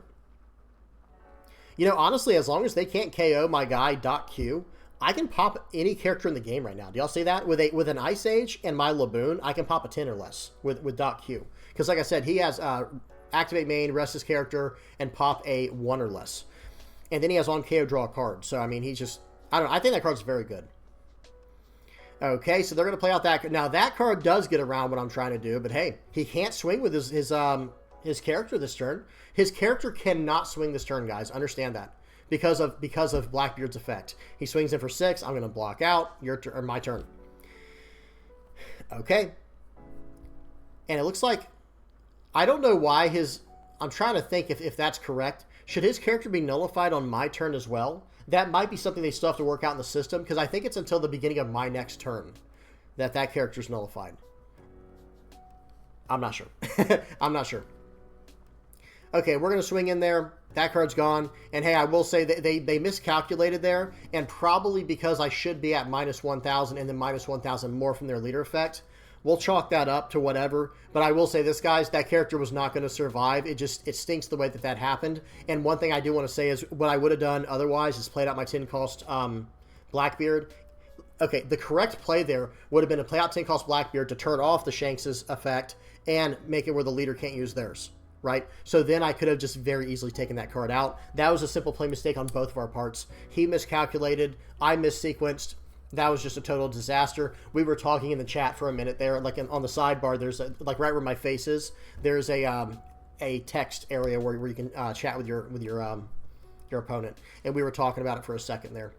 You know, honestly, as long as they can't KO my guy, Doc Q, I can pop any character in the game right now. Do y'all see that? With an Ice Age and my Laboon, I can pop a 10 or less with Doc Q. Because like I said, he has activate main, rest his character, and pop a 1 or less. And then he has on KO draw a card. So, I mean, he's just... I don't know. I think that card's very good. Okay, so they're going to play out that... Now, that card does get around what I'm trying to do. But, hey, he can't swing with his character this turn. His character cannot swing this turn, guys. Understand that. Because of Blackbeard's effect. He swings in for 6. I'm going to block out. My turn. Okay. And it looks like... I don't know why his... I'm trying to think if that's correct. Should his character be nullified on my turn as well? That might be something they still have to work out in the system, because I think it's until the beginning of my next turn that character's nullified. I'm not sure. I'm not sure. Okay, we're going to swing in there. That card's gone. And hey, I will say that they miscalculated there, and probably because I should be at minus 1,000 and then minus 1,000 more from their leader effect. We'll chalk that up to whatever. But I will say this, guys, that character was not going to survive. It stinks the way that happened. And one thing I do want to say is what I would have done otherwise is played out my 10 cost Blackbeard. Okay, the correct play there would have been to play out 10 cost Blackbeard to turn off the Shanks' effect and make it where the leader can't use theirs. Right? So then I could have just very easily taken that card out. That was a simple play mistake on both of our parts. He miscalculated. I missequenced. That was just a total disaster. We were talking in the chat for a minute there. Like on the sidebar, there's like right where my face is, there's a text area where you can chat with your opponent. And we were talking about it for a second there.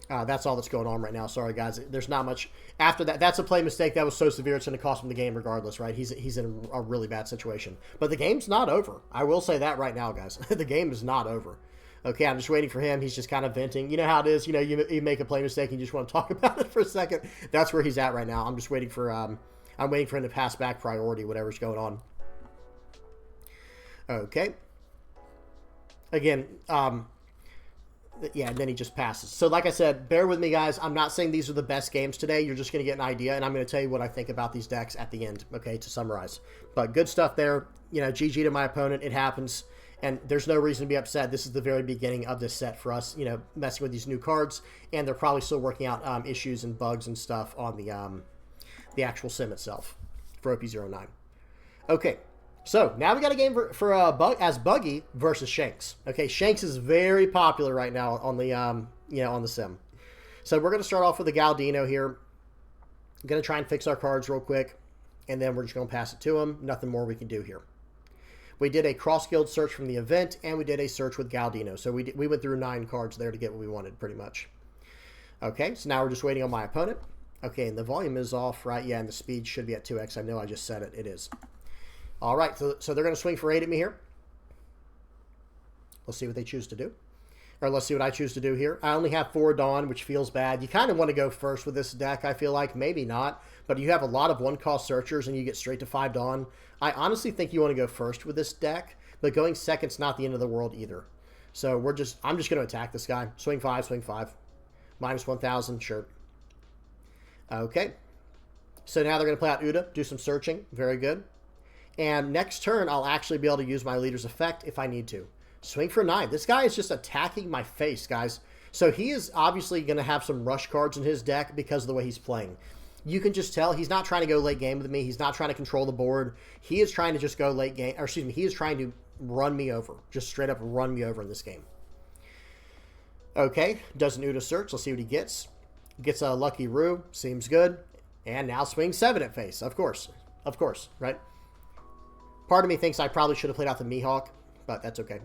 That's all that's going on right now. Sorry, guys. There's not much after that. That's a play mistake that was so severe it's going to cost him the game regardless, right? He's in a really bad situation. But the game's not over. I will say that right now, guys. The game is not over. Okay, I'm just waiting for him. He's just kind of venting. You know how it is. You know, you make a play mistake and you just want to talk about it for a second. That's where he's at right now. I'm just waiting for I'm waiting for him to pass back priority, whatever's going on. Okay. Again, Yeah, and then he just passes. So like I said, bear with me, guys. I'm not saying these are the best games today. You're just going to get an idea, and I'm going to tell you what I think about these decks at the end, okay, to summarize. But good stuff there. You know, GG to my opponent. It happens, and there's no reason to be upset. This is the very beginning of this set for us, you know, messing with these new cards, and they're probably still working out issues and bugs and stuff on the actual sim itself for OP09. Okay. So, now we got a game for Buggy versus Shanks. Okay, Shanks is very popular right now on the, you know, on the sim. So, we're going to start off with the Galdino here. I'm going to try and fix our cards real quick, and then we're just going to pass it to him. Nothing more we can do here. We did a cross-guild search from the event, and we did a search with Galdino. So, we went through 9 cards there to get what we wanted, pretty much. Okay, so now we're just waiting on my opponent. Okay, and the volume is off, right? Yeah, and the speed should be at 2x. I know I just said it. It is. All right, so they're going to swing for 8 at me here. Let's see what they choose to do. Or let's see what I choose to do here. I only have 4 Dawn, which feels bad. You kind of want to go first with this deck, I feel like. Maybe not. But you have a lot of 1-cost searchers, and you get straight to 5 Dawn. I honestly think you want to go first with this deck. But going second's not the end of the world either. So I'm just going to attack this guy. Swing 5, swing 5. Minus 1,000, sure. Okay. So now they're going to play out Uda, do some searching. Very good. And next turn, I'll actually be able to use my leader's effect if I need to. Swing for 9. This guy is just attacking my face, guys. So he is obviously going to have some rush cards in his deck because of the way he's playing. You can just tell he's not trying to go late game with me. He's not trying to control the board. He is trying to just go late game. Or excuse me, he is trying to run me over. Just straight up run me over in this game. Okay, does an Uda search. Let's see what he gets. Gets a Lucky Roo. Seems good. And now swing 7 at face. Of course. Of course, right? Part of me thinks I probably should have played out the Mihawk, but that's okay.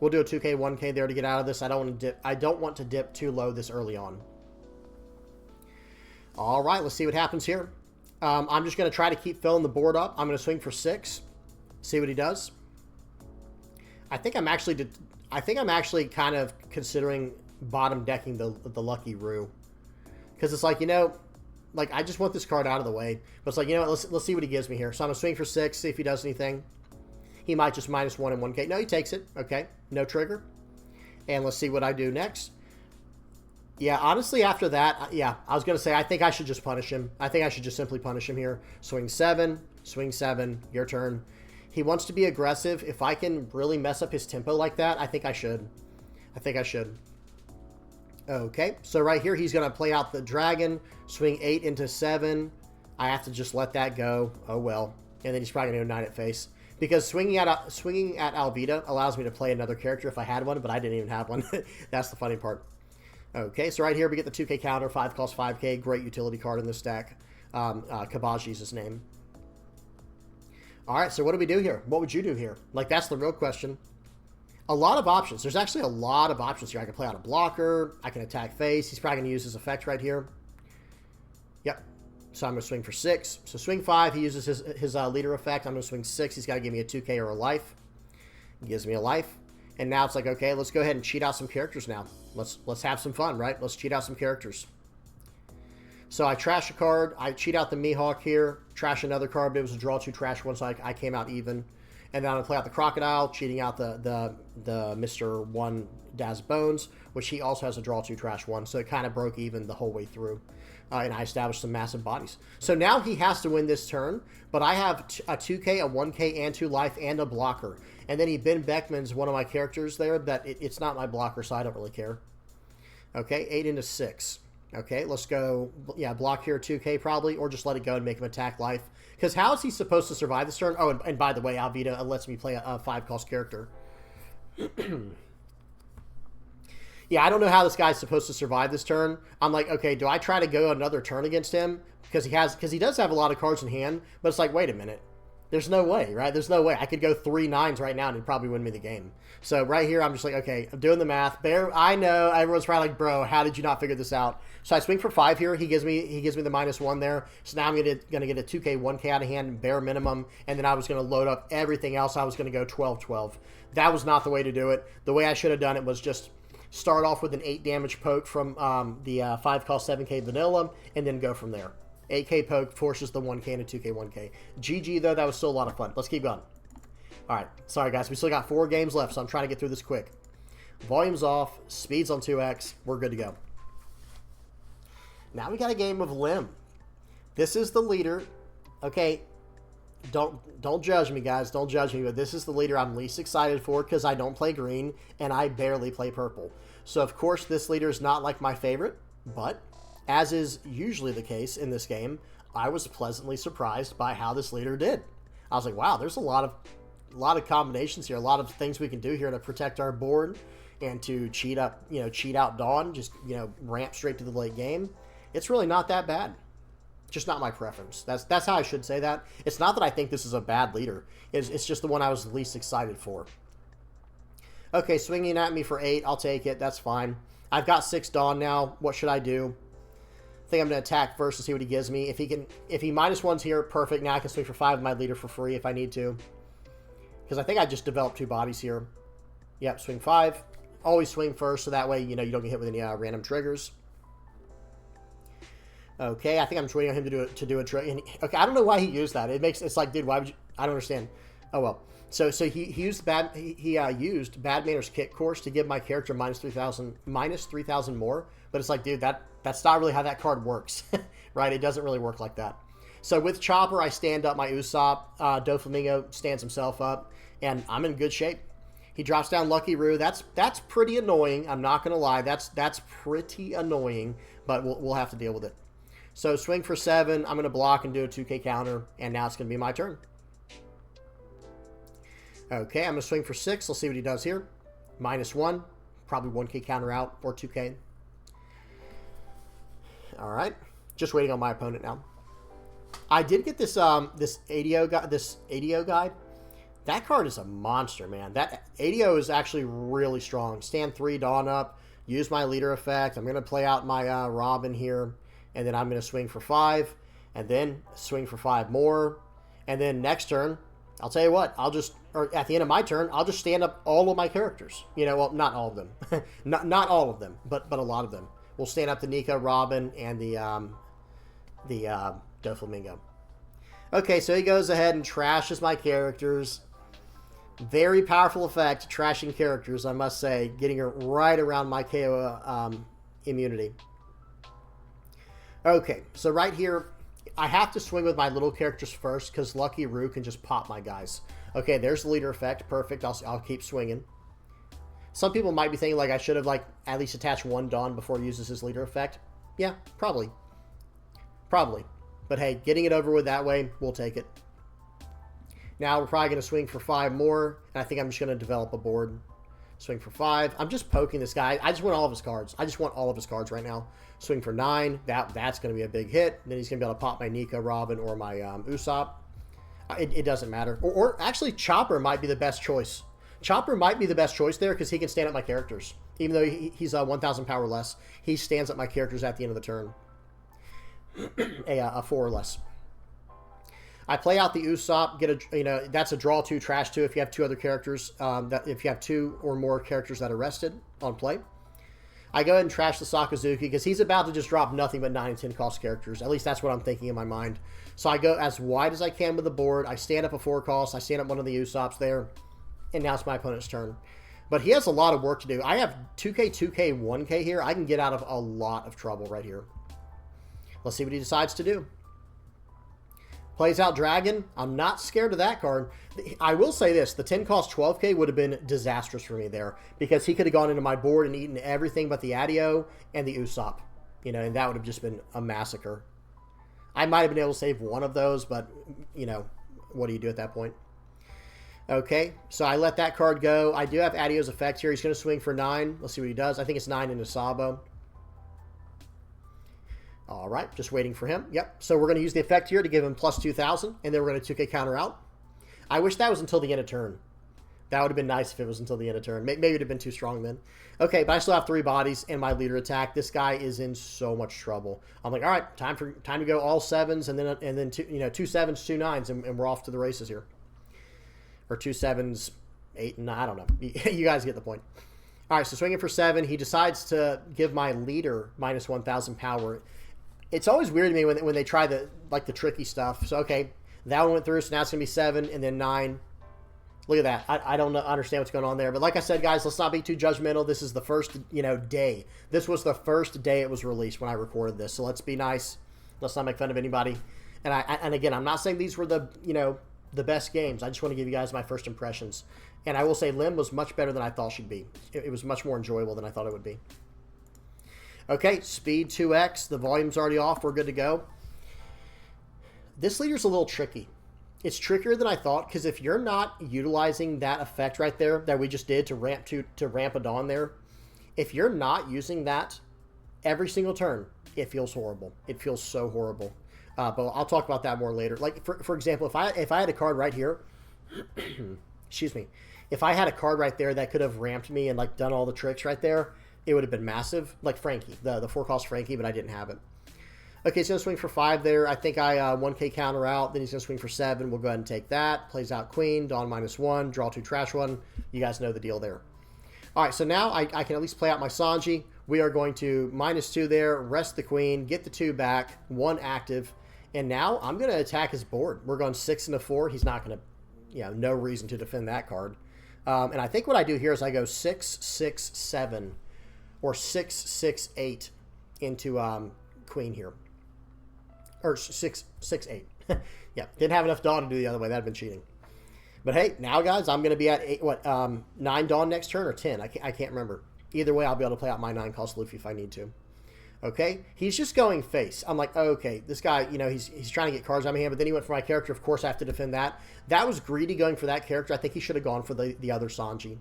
We'll do a 2K, 1K there to get out of this. I don't want to dip too low this early on. All right, let's see what happens here. I'm just going to try to keep filling the board up. I'm going to swing for 6. See what he does. I think I'm actually kind of considering bottom decking the Lucky Roo, because it's like, you know, like, I just want this card out of the way. But it's like, you know what, let's see what he gives me here. So I'm going to swing for 6, see if he does anything. He might just minus 1 and 1K. No, he takes it. Okay, no trigger. And let's see what I do next. Yeah, honestly, after that, yeah, I was going to say, I think I should just punish him. I think I should just simply punish him here. Swing 7, your turn. He wants to be aggressive. If I can really mess up his tempo like that, I think I should. Okay, so right here, he's going to play out the dragon, swing 8 into 7. I have to just let that go. Oh, well. And then he's probably going to go 9 at face. Because swinging at Alvida allows me to play another character if I had one, but I didn't even have one. That's the funny part. Okay, so right here, we get the 2K counter, 5 cost 5K. Great utility card in this deck. Kabaji's his name. All right, so what do we do here? What would you do here? Like, that's the real question. A lot of options. There's actually a lot of options here. I can play out a blocker. I can attack face. He's probably going to use his effect right here. Yep. So I'm going to swing for 6. So swing 5. He uses his leader effect. I'm going to swing 6. He's got to give me a 2K or a life. He gives me a life. And now it's like, okay, let's go ahead and cheat out some characters now. Let's have some fun, right? Let's cheat out some characters. So I trash a card. I cheat out the Mihawk here. Trash another card, but it was a draw 2 trash one, so I came out even. And then I'm going to play out the Crocodile, cheating out the Mr. 1 Daz Bones, which he also has a draw 2 trash 1. So it kind of broke even the whole way through. And I established some massive bodies. So now he has to win this turn, but I have a 2K, a 1K, and 2 life, and a blocker. And then Ben Beckman's one of my characters there, that it's not my blocker, so I don't really care. Okay, 8 into 6. Okay, let's go, yeah, block here 2K probably, or just let it go and make him attack life. Because how is he supposed to survive this turn? Oh, and by the way, Alvida lets me play a 5-cost character. Yeah, I don't know how this guy's supposed to survive this turn. I'm like, okay, do I try to go another turn against him? Because he does have a lot of cards in hand, but it's like, wait a minute. There's no way, right? There's no way. I could go 3 9s right now and he'd probably win me the game. So right here, I'm just like, okay, I'm doing the math. I know everyone's probably like, bro, how did you not figure this out? So I swing for 5 here. He gives me the -1 there. So now I'm gonna get a 2K, 1K out of hand, bare minimum, and then I was gonna load up everything else. I was gonna go 12-12. That was not the way to do it. The way I should have done it was just start off with an 8 damage poke from the 5 cost 7K vanilla, and then go from there. 8K poke forces the 1K and a 2K 1K. GG, though, that was still a lot of fun. Let's keep going. All right. Sorry, guys. We still got 4 games left, so I'm trying to get through this quick. Volume's off. Speed's on 2x. We're good to go. Now we got a game of Lim. This is the leader. Okay, don't judge me, guys. Don't judge me, but this is the leader I'm least excited for because I don't play green and I barely play purple. So, of course, this leader is not like my favorite, but as is usually the case in this game, I was pleasantly surprised by how this leader did. I was like, wow, there's a lot of combinations here, a lot of things we can do here to protect our board and to cheat out Dawn, just, ramp straight to the late game. It's really not that bad. Just not my preference. That's how I should say that. It's not that I think this is a bad leader. It's just the one I was least excited for. Okay, swinging at me for 8. I'll take it. That's fine. I've got 6 Dawn now. What should I do? I think I'm going to attack first to see what he gives me. If he -1's here, perfect. Now I can swing for 5 with my leader for free if I need to. Because I think I just developed 2 bodies here. Yep, swing 5. Always swing first, so that way, you don't get hit with any random triggers. Okay, I think I'm just waiting on him to do a trick. Okay, I don't know why he used that. It's like, dude, why would you? I don't understand. Oh well. So he used used Bad Manners Kick Course to give my character -3,000 more. But it's like, dude, that's not really how that card works, right? It doesn't really work like that. So with Chopper, I stand up my Usopp. Doflamingo stands himself up, and I'm in good shape. He drops down Lucky Roo. That's pretty annoying. I'm not gonna lie. That's pretty annoying, but we'll have to deal with it. So swing for 7. I'm going to block and do a 2K counter, and now it's going to be my turn. Okay, I'm going to swing for 6. Let's see what he does here. -1. Probably 1K counter out or 2K. All right. Just waiting on my opponent now. I did get this this ADO guy. That card is a monster, man. That ADO is actually really strong. Stand 3, Dawn up. Use my leader effect. I'm going to play out my Robin here. And then I'm going to swing for 5, and then swing for 5 more. And then next turn, I'll tell you what, or at the end of my turn, I'll just stand up all of my characters. Well, not all of them. not all of them, but a lot of them. We'll stand up the Nico, Robin, and the Doflamingo. Okay, so he goes ahead and trashes my characters. Very powerful effect, trashing characters, I must say. Getting it right around my KO immunity. Okay, so right here, I have to swing with my little characters first because Lucky Roo can just pop my guys. Okay, there's the leader effect. Perfect. I'll keep swinging. Some people might be thinking like I should have at least attached 1 Dawn before he uses his leader effect. Yeah, probably. Probably. But hey, getting it over with that way, we'll take it. Now we're probably going to swing for 5 more, and I think I'm just going to develop a board. Swing for 5. I'm just poking this guy. I just want all of his cards. I just want all of his cards right now. Swing for 9. That's going to be a big hit. Then he's going to be able to pop my Nico, Robin, or my Usopp. It doesn't matter. Or actually, Chopper might be the best choice. Chopper might be the best choice there because he can stand up my characters. Even though he's 1,000 power less, he stands up my characters at the end of the turn. a 4 or less. I play out the Usopp, get a, that's a draw 2, trash 2 if you have 2 other characters, if you have 2 or more characters that are rested on play. I go ahead and trash the Sakazuki because he's about to just drop nothing but 9 and 10 cost characters. At least that's what I'm thinking in my mind. So I go as wide as I can with the board. I stand up a 4 cost. I stand up one of the Usopps there. And now it's my opponent's turn. But he has a lot of work to do. I have 2K, 2K, 1K here. I can get out of a lot of trouble right here. Let's see what he decides to do. Plays out Dragon. I'm not scared of that card. I will say this. The 10 cost 12K would have been disastrous for me there. Because he could have gone into my board and eaten everything but the Adio and the Usopp. And that would have just been a massacre. I might have been able to save one of those, but, what do you do at that point? Okay, so I let that card go. I do have Adio's effect here. He's going to swing for 9. Let's see what he does. I think it's 9 into Sabo. All right, just waiting for him. Yep, so we're going to use the effect here to give him plus 2,000, and then we're going to 2K counter out. I wish that was until the end of turn. That would have been nice if it was until the end of turn. Maybe it would have been too strong then. Okay, but I still have 3 bodies and my leader attack. This guy is in so much trouble. I'm like, all right, time to go all 7s and then 2 7s, 2 9s, and we're off to the races here. Or 2 7s, 8 and 9. I don't know. You guys get the point. All right, so swinging for 7. He decides to give my leader minus 1,000 power. It's always weird to me when they try the tricky stuff. So, okay, that one went through, so now it's going to be 7 and then 9. Look at that. I don't understand what's going on there. But like I said, guys, let's not be too judgmental. This is the first, day. This was the first day it was released when I recorded this. So let's be nice. Let's not make fun of anybody. And again, I'm not saying these were the, the best games. I just want to give you guys my first impressions. And I will say Lim was much better than I thought she'd be. It was much more enjoyable than I thought it would be. Okay, speed 2x. The volume's already off. We're good to go. This leader's a little tricky. It's trickier than I thought, because if you're not utilizing that effect right there that we just did to ramp a Dawn there, if you're not using that every single turn, it feels horrible. It feels so horrible. But I'll talk about that more later. Like for example, if I had a card right here, excuse me, if I had a card right there that could have ramped me and like done all the tricks right there, it would have been massive. Like Frankie, the 4-cost Frankie, but I didn't have it. Okay, he's going to swing for 5 there. I think I 1K counter out. Then he's going to swing for 7. We'll go ahead and take that. Plays out Queen. Dawn -1. Draw 2, trash 1. You guys know the deal there. All right, so now I can at least play out my Sanji. We are going to -2 there. Rest the Queen. Get the 2 back. 1 active. And now I'm going to attack his board. We're going 6 into 4. He's not going to, no reason to defend that card. And I think what I do here is I go 6, 6, 7. Or 6, 6, 8 into Queen here. Or 6, 6, 8. Yeah, didn't have enough Dawn to do the other way. That would have been cheating. But hey, now guys, I'm going to be at 9 Dawn next turn or 10. I can't remember. Either way, I'll be able to play out my 9-cost Luffy if I need to. Okay, he's just going face. I'm like, oh, okay, this guy, he's trying to get cards on my hand, but then he went for my character. Of course, I have to defend that. That was greedy going for that character. I think he should have gone for the other Sanji.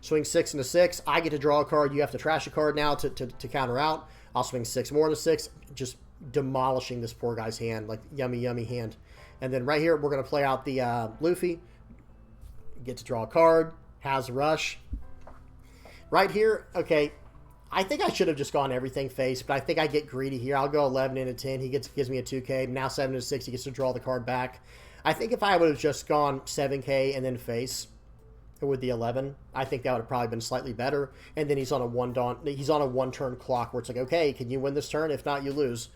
Swing 6 into 6. I get to draw a card. You have to trash a card now to counter out. I'll swing 6 more into 6. Just demolishing this poor guy's hand. Like, yummy, yummy hand. And then right here, we're going to play out the Luffy. Get to draw a card. Has a rush. Right here, okay, I think I should have just gone everything face, but I think I get greedy here. I'll go 11 into 10. He gives me a 2K. Now 7 into 6. He gets to draw the card back. I think if I would have just gone 7K and then face with the 11, I think that would have probably been slightly better. And then he's on a 1-turn clock where it's like, okay, can you win this turn? If not, you lose.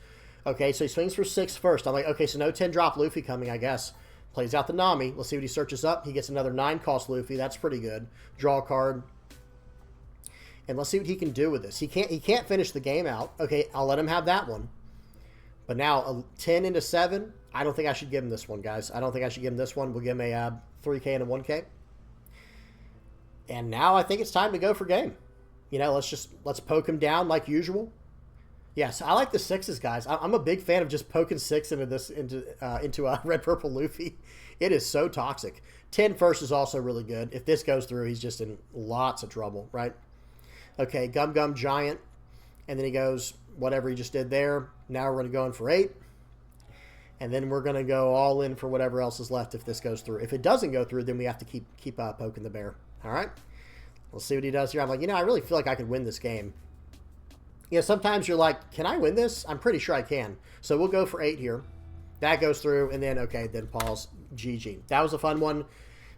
Okay, so he swings for 6 first. I'm like, okay, so no 10-drop Luffy coming, I guess. Plays out the Nami. Let's see what he searches up. He gets another 9-cost Luffy. That's pretty good. Draw a card. And let's see what he can do with this. He can't finish the game out. Okay, I'll let him have that one. But now, a 10 into 7, I don't think I should give him this one, guys. I don't think I should give him this one. We'll give him a 3K and a 1K. And now I think it's time to go for game. Let's poke him down like usual. Yes, I like the 6s, guys. I'm a big fan of just poking 6 into a red purple Luffy. It is so toxic. 10 first is also really good. If this goes through, he's just in lots of trouble, right? Okay, Gum Giant. And then he goes whatever he just did there. Now we're going to go in for 8. And then we're going to go all in for whatever else is left if this goes through. If it doesn't go through, then we have to keep poking the bear. All right? We'll see what he does here. I'm like, I really feel like I could win this game. Sometimes you're like, can I win this? I'm pretty sure I can. So we'll go for 8 here. That goes through, and then, okay, then pause. GG. That was a fun one.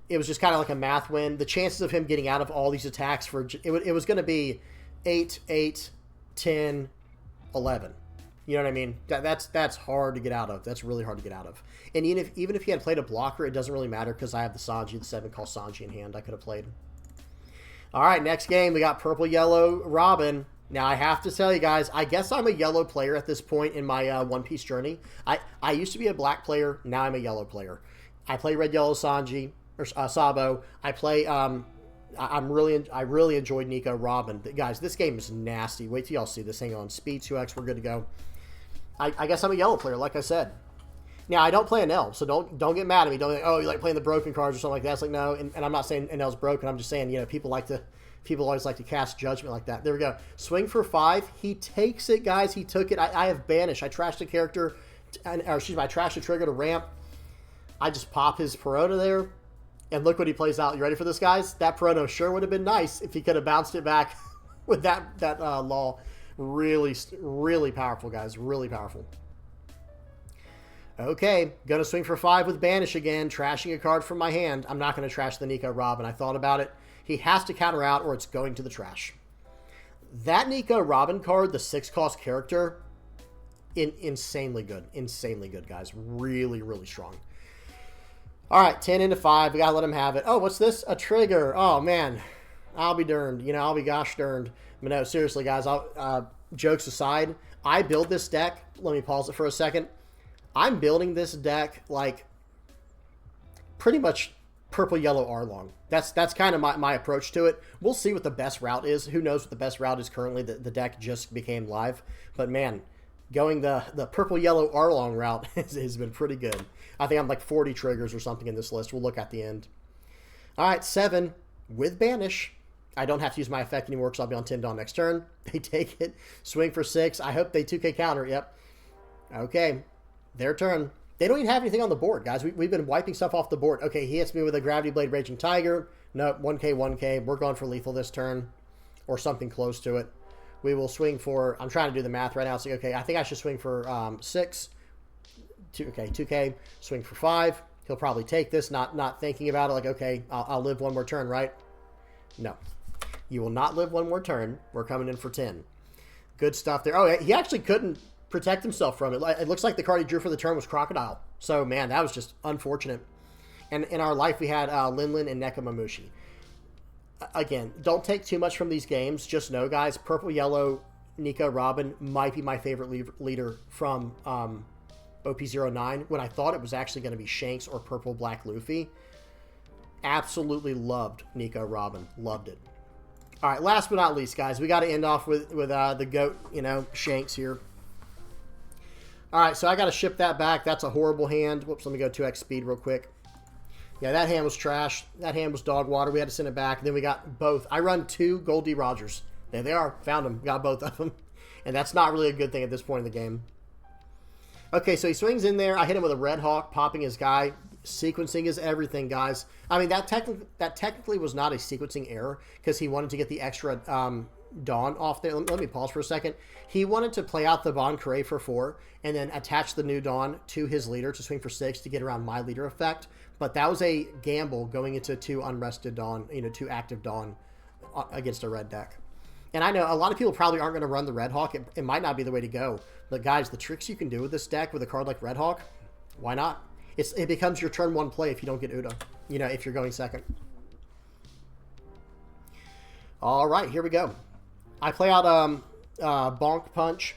It was just kind of like a math win. The chances of him getting out of all these attacks, it was going to be 8, 8, 10, 11. You know what I mean? That's hard to get out of. That's really hard to get out of. And even if he had played a blocker, it doesn't really matter because I have the Sanji, the 7-cost Sanji in hand I could have played. All right, next game, we got purple-yellow Robin. Now, I have to tell you guys, I guess I'm a yellow player at this point in my One Piece journey. I used to be a black player. Now I'm a yellow player. I play red-yellow Sanji, or Sabo. I play, I really enjoyed Nico Robin. Guys, this game is nasty. Wait till y'all see this. Hang on. Speed 2x, we're good to go. I guess I'm a yellow player, like I said. Now, I don't play Enel, so don't get mad at me. Don't think, oh, you like playing the broken cards or something like that. It's like, no, and I'm not saying Enel's broken. I'm just saying, people always like to cast judgment like that. There we go. Swing for 5. He takes it, guys. He took it. I have Banish. I trashed the character, I trashed the trigger to ramp. I just pop his Perona there, and look what he plays out. You ready for this, guys? That Perona sure would have been nice if he could have bounced it back with that law. Really, really powerful, guys. Really powerful. Okay, going to swing for 5 with Banish again, trashing a card from my hand. I'm not going to trash the Nico Robin. I thought about it. He has to counter out or it's going to the trash. That Nico Robin card, the 6-cost character, insanely good. Insanely good, guys. Really, really strong. All right, 10 into 5. We got to let him have it. Oh, what's this? A trigger. Oh, man. I'll be darned. You know, I'll be gosh darned. But no, seriously, guys, jokes aside, I build this deck. Let me pause it for a second. I'm building this deck like pretty much purple, yellow, R-long. That's kind of my approach to it. We'll see what the best route is. Who knows what the best route is currently. The deck just became live. But, man, going the purple, yellow, R-long route has been pretty good. I think I'm like 40 triggers or something in this list. We'll look at the end. All right, 7 with Banish. I don't have to use my effect anymore because I'll be on 10 Dawn next turn. They take it. Swing for 6. I hope they 2K counter. Yep. Okay. Their turn. They don't even have anything on the board, guys. We've been wiping stuff off the board. Okay, he hits me with a Gravity Blade Raging Tiger. No, 1K, 1K. We're going for lethal this turn or something close to it. We will swing for... I'm trying to do the math right now. It's like, okay, I think I should swing for 6. 2K. Swing for 5. He'll probably take this, not thinking about it. Like, okay, I'll live one more turn, right? No. You will not live one more turn. We're coming in for 10. Good stuff there. Oh, he actually couldn't protect himself from it. It looks like the card he drew for the turn was Crocodile. So, man, that was just unfortunate. And in our life, we had Linlin and Nekomamushi. Again, don't take too much from these games. Just know, guys, Purple, Yellow, Nico, Robin might be my favorite leader from OP09 when I thought it was actually going to be Shanks or Purple, Black, Luffy. Absolutely loved Nico, Robin. Loved it. All right, last but not least, guys, we got to end off with the GOAT, you know, Shanks here. All right, so I got to ship that back. That's a horrible hand. Whoops, let me go 2x speed real quick. Yeah, that hand was trash. That hand was dog water. We had to send it back. And then we got both. I run 2 Gold D Rogers. There they are. Found them. Got both of them. And that's not really a good thing at this point in the game. Okay, so he swings in there. I hit him with a Red Hawk, popping his guy. Sequencing is everything, guys. I mean, that technically was not a sequencing error because he wanted to get the extra Dawn off there. Let me pause for a second. He wanted to play out the Bon Carré for 4 and then attach the new Dawn to his leader to swing for 6 to get around my leader effect. But that was a gamble going into 2 unrested Dawn, 2 active Dawn against a red deck. And I know a lot of people probably aren't going to run the Red Hawk. It might not be the way to go. But guys, the tricks you can do with this deck with a card like Red Hawk, why not? It becomes your turn 1 play if you don't get Uda, if you're going second. All right, here we go. I play out Bonk Punch.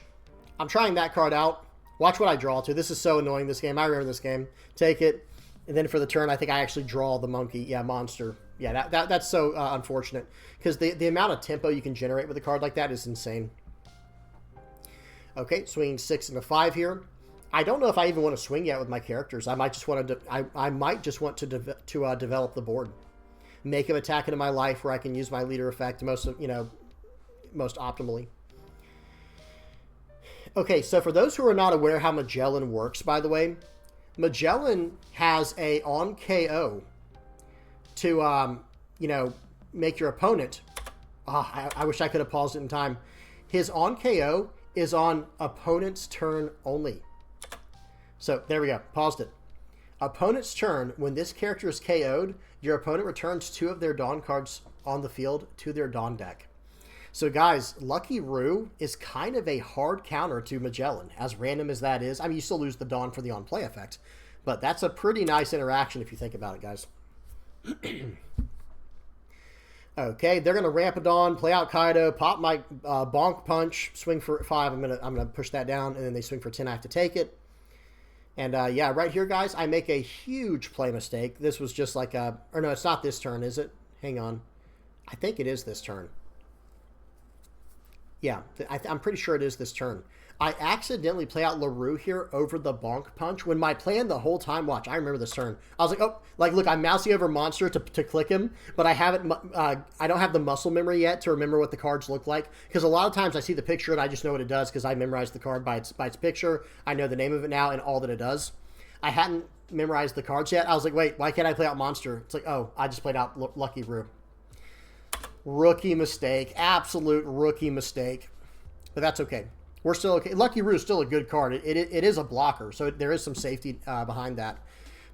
I'm trying that card out. Watch what I draw to. This is so annoying, this game. I remember this game. Take it. And then for the turn, I think I actually draw the monkey. Yeah, monster. Yeah, that's so unfortunate. Because the amount of tempo you can generate with a card like that is insane. Okay, swinging 6 into 5 here. I don't know if I even want to swing yet with my characters. I might just want to. I might just want to develop the board, make him attack into my life where I can use my leader effect most optimally. Okay, so for those who are not aware how Magellan works, by the way, Magellan has a on KO to make your opponent. I wish I could have paused it in time. His on KO is on opponent's turn only. So, there we go. Paused it. Opponent's turn, when this character is KO'd, your opponent returns 2 of their Dawn cards on the field to their Dawn deck. So, guys, Lucky Roo is kind of a hard counter to Magellan, as random as that is. I mean, you still lose the Dawn for the on-play effect, but that's a pretty nice interaction if you think about it, guys. Okay, they're going to ramp a Dawn, play out Kaido, pop my Bonk Punch, swing for 5. I'm gonna push that down, and then they swing for 10. I have to take it. And, yeah, right here, guys, I make a huge play mistake. This was just like a... Or, no, it's not this turn, is it? Hang on. I think it is this turn. Yeah, I'm pretty sure it is this turn. I accidentally play out LaRue here over the Bonk Punch when my plan the whole time... Watch, I remember this turn. I was like, oh, look, I'm mousing over Monster to click him, but I haven't... I don't have the muscle memory yet to remember what the cards look like, because a lot of times I see the picture and I just know what it does because I memorized the card by its picture. I know the name of it now and all that it does. I hadn't memorized the cards yet. I was like, wait, why can't I play out Monster? It's like, oh, I just played out Lucky Roo. Rookie mistake. Absolute rookie mistake. But that's okay. We're still okay. Lucky Roo is still a good card. It is a blocker, so there is some safety behind that.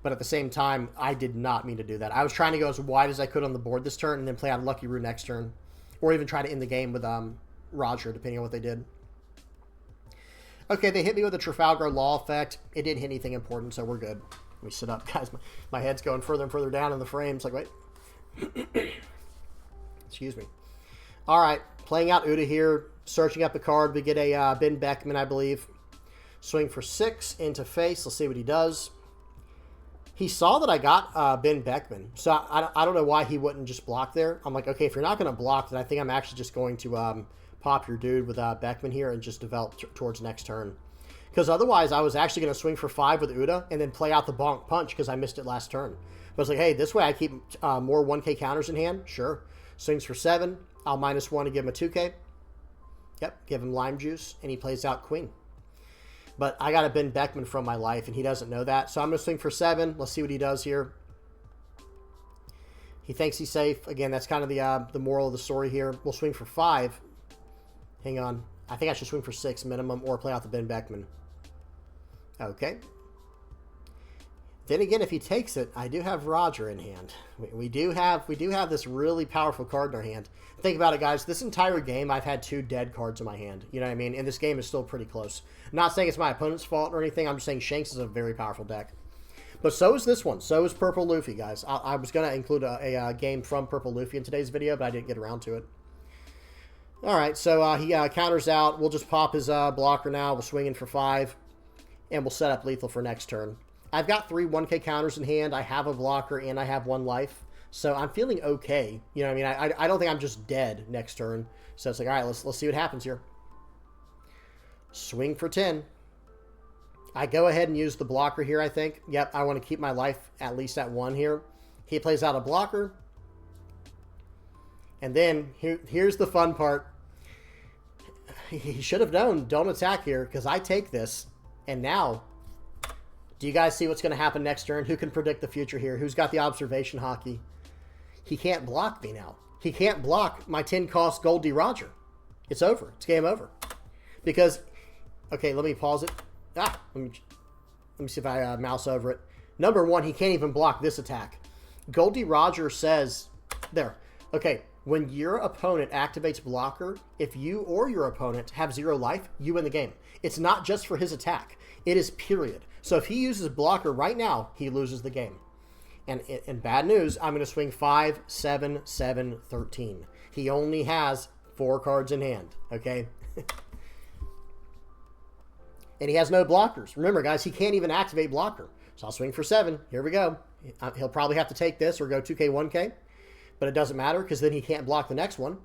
But at the same time, I did not mean to do that. I was trying to go as wide as I could on the board this turn and then play out Lucky Roo next turn. Or even try to end the game with Roger, depending on what they did. Okay, they hit me with a Trafalgar Law effect. It didn't hit anything important, so we're good. me sit up, guys. My head's going further and further down in the frame. It's like, wait. Excuse me. All right, playing out Uda here, searching up the card. We get a Ben Beckman, I believe. Swing for 6 into face. Let's see what he does. He saw that I got Ben Beckman, so I don't know why he wouldn't just block there. I'm like, okay, if you're not going to block, then I think I'm actually just going to pop your dude with Beckman here and just develop towards next turn. Because otherwise, I was actually going to swing for 5 with Uda and then play out the bonk punch because I missed it last turn. But it's like, hey, this way I keep more 1K counters in hand. Sure. Swings for 7. I'll -1 to give him a 2K. Yep, give him lime juice, and he plays out queen. But I got a Ben Beckman from my life, and he doesn't know that. So I'm going to swing for 7. Let's see what he does here. He thinks he's safe. Again, that's kind of the moral of the story here. We'll swing for 5. Hang on. I think I should swing for 6 minimum or play out the Ben Beckman. Okay. Then again, if he takes it, I do have Roger in hand. We do have this really powerful card in our hand. Think about it, guys. This entire game, I've had 2 dead cards in my hand. You know what I mean? And this game is still pretty close. Not saying it's my opponent's fault or anything. I'm just saying Shanks is a very powerful deck. But so is this one. So is Purple Luffy, guys. I was going to include a game from Purple Luffy in today's video, but I didn't get around to it. All right, so he counters out. We'll just pop his blocker now. We'll swing in for 5, and we'll set up lethal for next turn. I've got 3 1K counters in hand. I have a blocker, and I have 1 life. So I'm feeling okay. You know what I mean? I don't think I'm just dead next turn. So it's like, all right, let's see what happens here. Swing for 10. I go ahead and use the blocker here, I think. Yep, I want to keep my life at least at 1 here. He plays out a blocker. And then here's the fun part. He should have known, don't attack here, because I take this. And now, do you guys see what's going to happen next turn? Who can predict the future here? Who's got the observation hockey? He can't block me now. He can't block my 10-cost Goldie Roger. It's over. It's game over. Because, okay, let me pause it. Let me see if I mouse over it. Number 1, he can't even block this attack. Goldie Roger says, there, okay, when your opponent activates blocker, if you or your opponent have 0 life, you win the game. It's not just for his attack. It is period. So if he uses blocker right now, he loses the game. And in bad news, I'm going to swing 5, 7, 7, 13. He only has 4 cards in hand, okay? And he has no blockers. Remember, guys, he can't even activate blocker. So I'll swing for 7. Here we go. He'll probably have to take this or go 2K, 1K. But it doesn't matter because then he can't block the next one.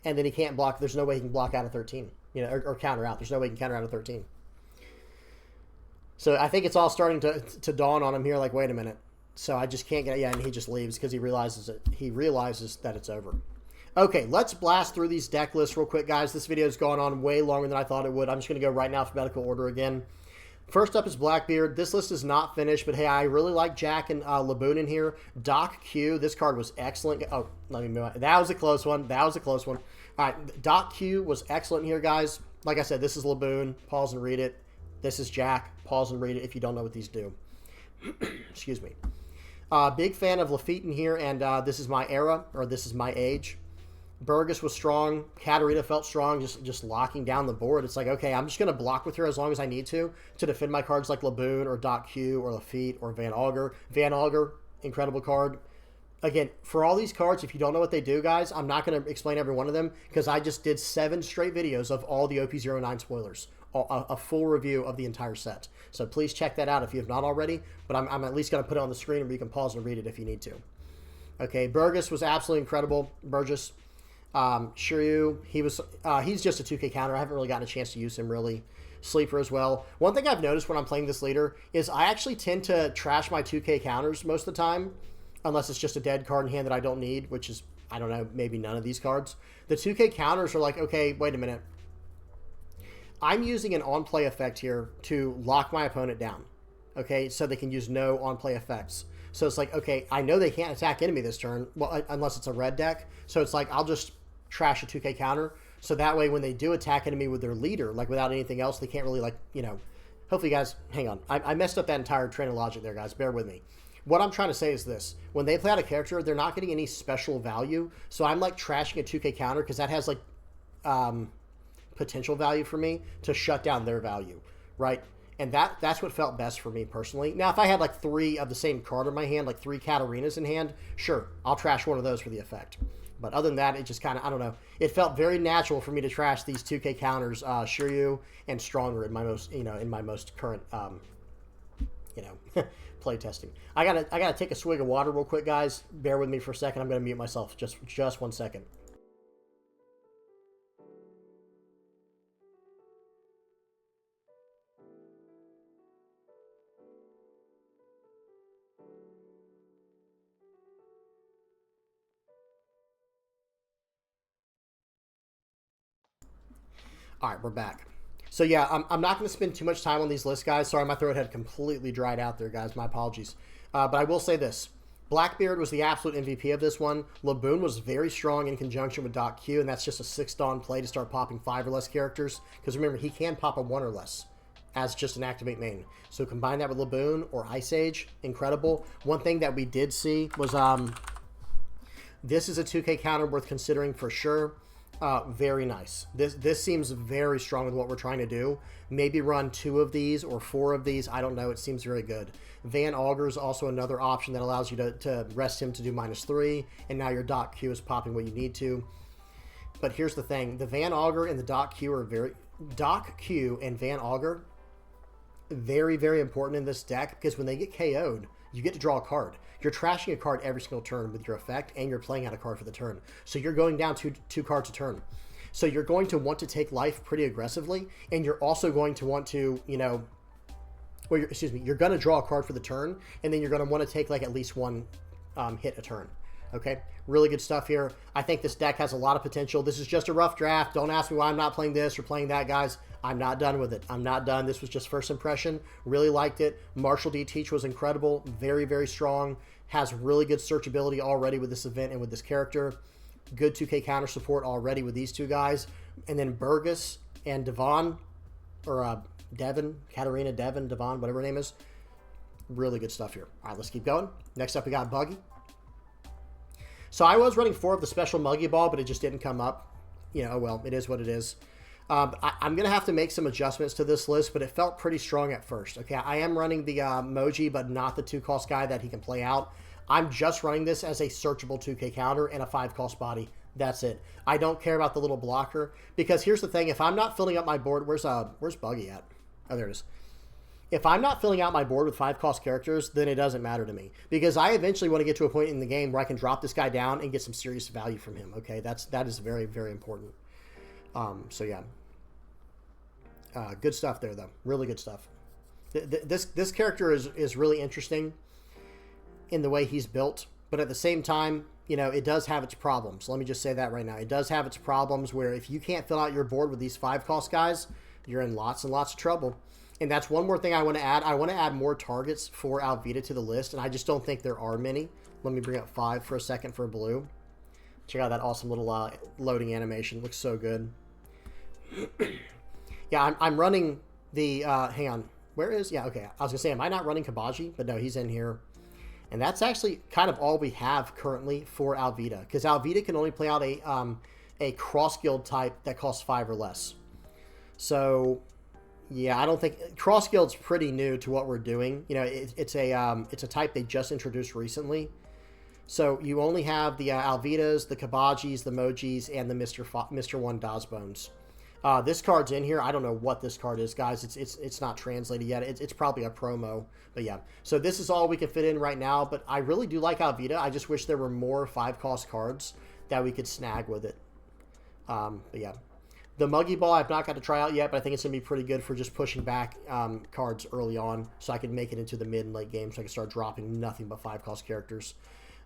And then he can't block. There's no way he can block out of 13. You know, or counter out. There's no way he can counter out of 13. So I think it's all starting to dawn on him here. Like, wait a minute. So I just can't get it. Yeah, and he just leaves because he realizes that it's over. Okay, let's blast through these deck lists real quick, guys. This video has gone on way longer than I thought it would. I'm just going to go right in alphabetical order again. First up is Blackbeard. This list is not finished, but hey, I really like Jack and Laboon in here. Doc Q, this card was excellent. Oh, let me move on. That was a close one. That was a close one. All right, Doc Q was excellent here, guys. Like I said, this is Laboon. Pause and read it. This is Jack. Pause and read it if you don't know what these do. Excuse me. Big fan of Lafitte in here, and this is my era, or this is my age. Burgess was strong. Katarina felt strong, just locking down the board. It's like, okay, I'm just going to block with her as long as I need to defend my cards like Laboon or Doc Q or Lafitte or Van Auger. Van Auger, incredible card. Again, for all these cards, if you don't know what they do, guys, I'm not going to explain every one of them because I just did 7 straight videos of all the OP09 spoilers, a full review of the entire set. So please check that out if you have not already, but I'm at least going to put it on the screen where you can pause and read it if you need to. Okay, Burgess was absolutely incredible. Burgess. Shiryu, he's just a 2K counter. I haven't really gotten a chance to use him really. Sleeper as well. One thing I've noticed when I'm playing this leader is I actually tend to trash my 2K counters most of the time, unless it's just a dead card in hand that I don't need, which is, I don't know, maybe none of these cards. The 2K counters are like, okay, wait a minute. I'm using an on-play effect here to lock my opponent down, okay, so they can use no on-play effects. So it's like, okay, I know they can't attack enemy this turn, well, unless it's a red deck. So it's like, I'll just trash a 2K counter. So that way, when they do attack enemy with their leader, like without anything else, they can't really, like, you know, hopefully, guys, hang on. I messed up that entire train of logic there, guys. Bear with me. What I'm trying to say is this. When they play out a character, they're not getting any special value. So I'm, like, trashing a 2K counter because that has, like, potential value for me to shut down their value, right? And that's what felt best for me personally. Now, if I had like 3 of the same card in my hand, like 3 Katarinas in hand, sure, I'll trash one of those for the effect. But other than that, it just kind of, I don't know. It felt very natural for me to trash these 2K counters, Shiryu and Stronger in my most, in my most current, play testing. I gotta take a swig of water real quick, guys. Bear with me for a second. I'm gonna mute myself just 1 second. All right, we're back. So yeah, I'm not going to spend too much time on these lists, guys. Sorry, my throat had completely dried out there, guys. My apologies. But I will say this. Blackbeard was the absolute MVP of this one. Laboon was very strong in conjunction with Doc Q, and that's just a 6-dawn play to start popping 5 or less characters. Because remember, he can pop a 1 or less as just an activate main. So combine that with Laboon or Ice Age, incredible. One thing that we did see was this is a 2K counter worth considering for sure. Very nice. This seems very strong with what we're trying to do. Maybe run 2 of these or 4 of these. I don't know. It seems very good. Van Augur is also another option that allows you to rest him to do -3, and now your Doc Q is popping what you need to. But here's the thing. The Van Augur and the Doc Q are Doc Q and Van Augur, very, very important in this deck, because when they get KO'd, you get to draw a card. You're trashing a card every single turn with your effect, and you're playing out a card for the turn. So you're going down two cards a turn. So you're going to want to take life pretty aggressively, and you're also going to want to, you're going to draw a card for the turn, and then you're going to want to take like at least 1 hit a turn. Okay, really good stuff here. I think this deck has a lot of potential. This is just a rough draft. Don't ask me why I'm not playing this or playing that, guys. I'm not done with it. I'm not done. This was just first impression. Really liked it. Marshall D. Teach was incredible. Very, very strong. Has really good searchability already with this event and with this character. Good 2K counter support already with these 2 guys. And then Burgess and Devon, or Devon, Katarina, Devon, Devon, whatever her name is. Really good stuff here. All right, let's keep going. Next up, we got Buggy. So I was running 4 of the special Muggy Ball, but it just didn't come up. Oh well, it is what it is. I'm going to have to make some adjustments to this list, but it felt pretty strong at first. Okay, I am running the Moji, but not the 2-cost guy that he can play out. I'm just running this as a searchable 2K counter and a 5-cost body. That's it. I don't care about the little blocker, because here's the thing. If I'm not filling up my board, where's Buggy at? Oh, there it is. If I'm not filling out my board with 5-cost characters, then it doesn't matter to me, because I eventually want to get to a point in the game where I can drop this guy down and get some serious value from him. Okay, that is very, very important. So yeah, good stuff there though. Really good stuff. This character is really interesting in the way he's built, but at the same time, it does have its problems. Let me just say that right now. It does have its problems where if you can't fill out your board with these 5-cost guys, you're in lots and lots of trouble. And that's one more thing I want to add. I want to add more targets for Alvida to the list, and I just don't think there are many. Let me bring up 5 for a second for blue. Check out that awesome little loading animation. Looks so good. Yeah, I'm running the... hang on. Where is... Yeah, okay. I was going to say, am I not running Kabaji? But no, he's in here. And that's actually kind of all we have currently for Alvida, because Alvida can only play out a cross-guild type that costs 5 or less. So... yeah, I don't think cross guild's pretty new to what we're doing. It's a type they just introduced recently. So you only have the Alvidas, the Kabajis, the Mojis, and the Mr. 1 Dazbones. This card's in here. I don't know what this card is, guys. It's not translated yet. It's probably a promo. But yeah, so this is all we can fit in right now. But I really do like Alvida. I just wish there were more 5-cost cards that we could snag with it. But yeah. The Muggy Ball I've not got to try out yet, but I think it's going to be pretty good for just pushing back cards early on, so I can make it into the mid and late game, so I can start dropping nothing but 5-cost characters.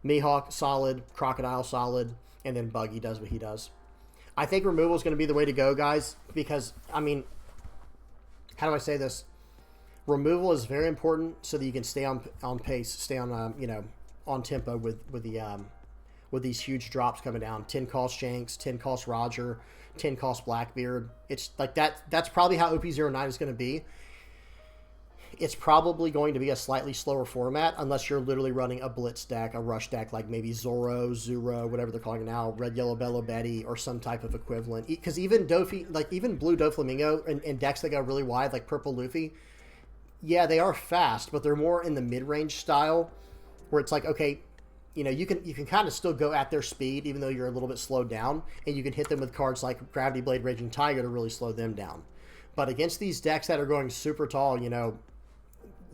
Mihawk, solid. Crocodile, solid. And then Buggy does what he does. I think removal is going to be the way to go, guys, because, I mean, how do I say this? Removal is very important so that you can stay on pace, stay on, on tempo with these huge drops coming down. 10-cost Shanks, 10-cost Roger, 10-cost Blackbeard. It's like that's probably how OP09 is going to be. It's probably going to be a slightly slower format unless you're literally running a blitz deck, a rush deck, like maybe Zoro, Zuro, whatever they're calling it now, Red, Yellow, Bello, Betty, or some type of equivalent. Because even Doffy, like even Blue Doflamingo and decks that go really wide, like Purple Luffy, yeah, they are fast, but they're more in the mid-range style, where it's like, okay, you know, you can kind of still go at their speed, even though you're a little bit slowed down, and you can hit them with cards like Gravity Blade Raging Tiger to really slow them down. But against these decks that are going super tall, you know,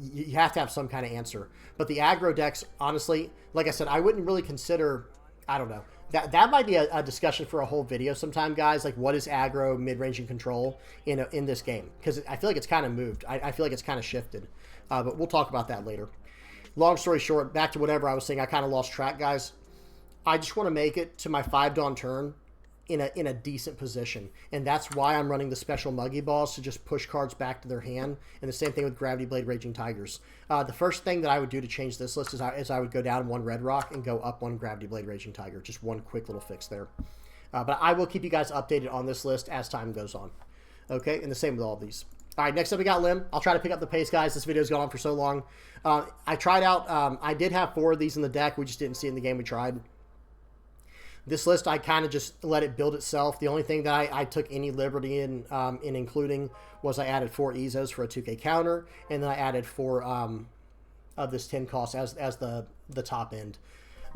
you have to have some kind of answer. But the aggro decks, honestly, like I said, I wouldn't really consider, I don't know. That might be a discussion for a whole video sometime, guys. Like, what is aggro, mid-range, and control in this game? Because I feel like it's kind of moved. I feel like it's kind of shifted. But we'll talk about that later. Long story short, back to whatever I was saying. I kind of lost track, guys. I just want to make it to my 5-Dawn turn in a decent position. And that's why I'm running the special Muggy Balls to just push cards back to their hand. And the same thing with Gravity Blade Raging Tigers. The first thing that I would do to change this list is I would go down 1 Red Rock and go up 1 Gravity Blade Raging Tiger. Just one quick little fix there. But I will keep you guys updated on this list as time goes on. Okay, and the same with all of these. All right, next up we got Lim. I'll try to pick up the pace, guys. This video's gone on for so long. I tried out, I did have 4 of these in the deck. We just didn't see it in the game we tried. This list, I kind of just let it build itself. The only thing that I took any liberty in including was I added 4 Ezos for a 2K counter, and then I added 4 of this 10 cost as the top end.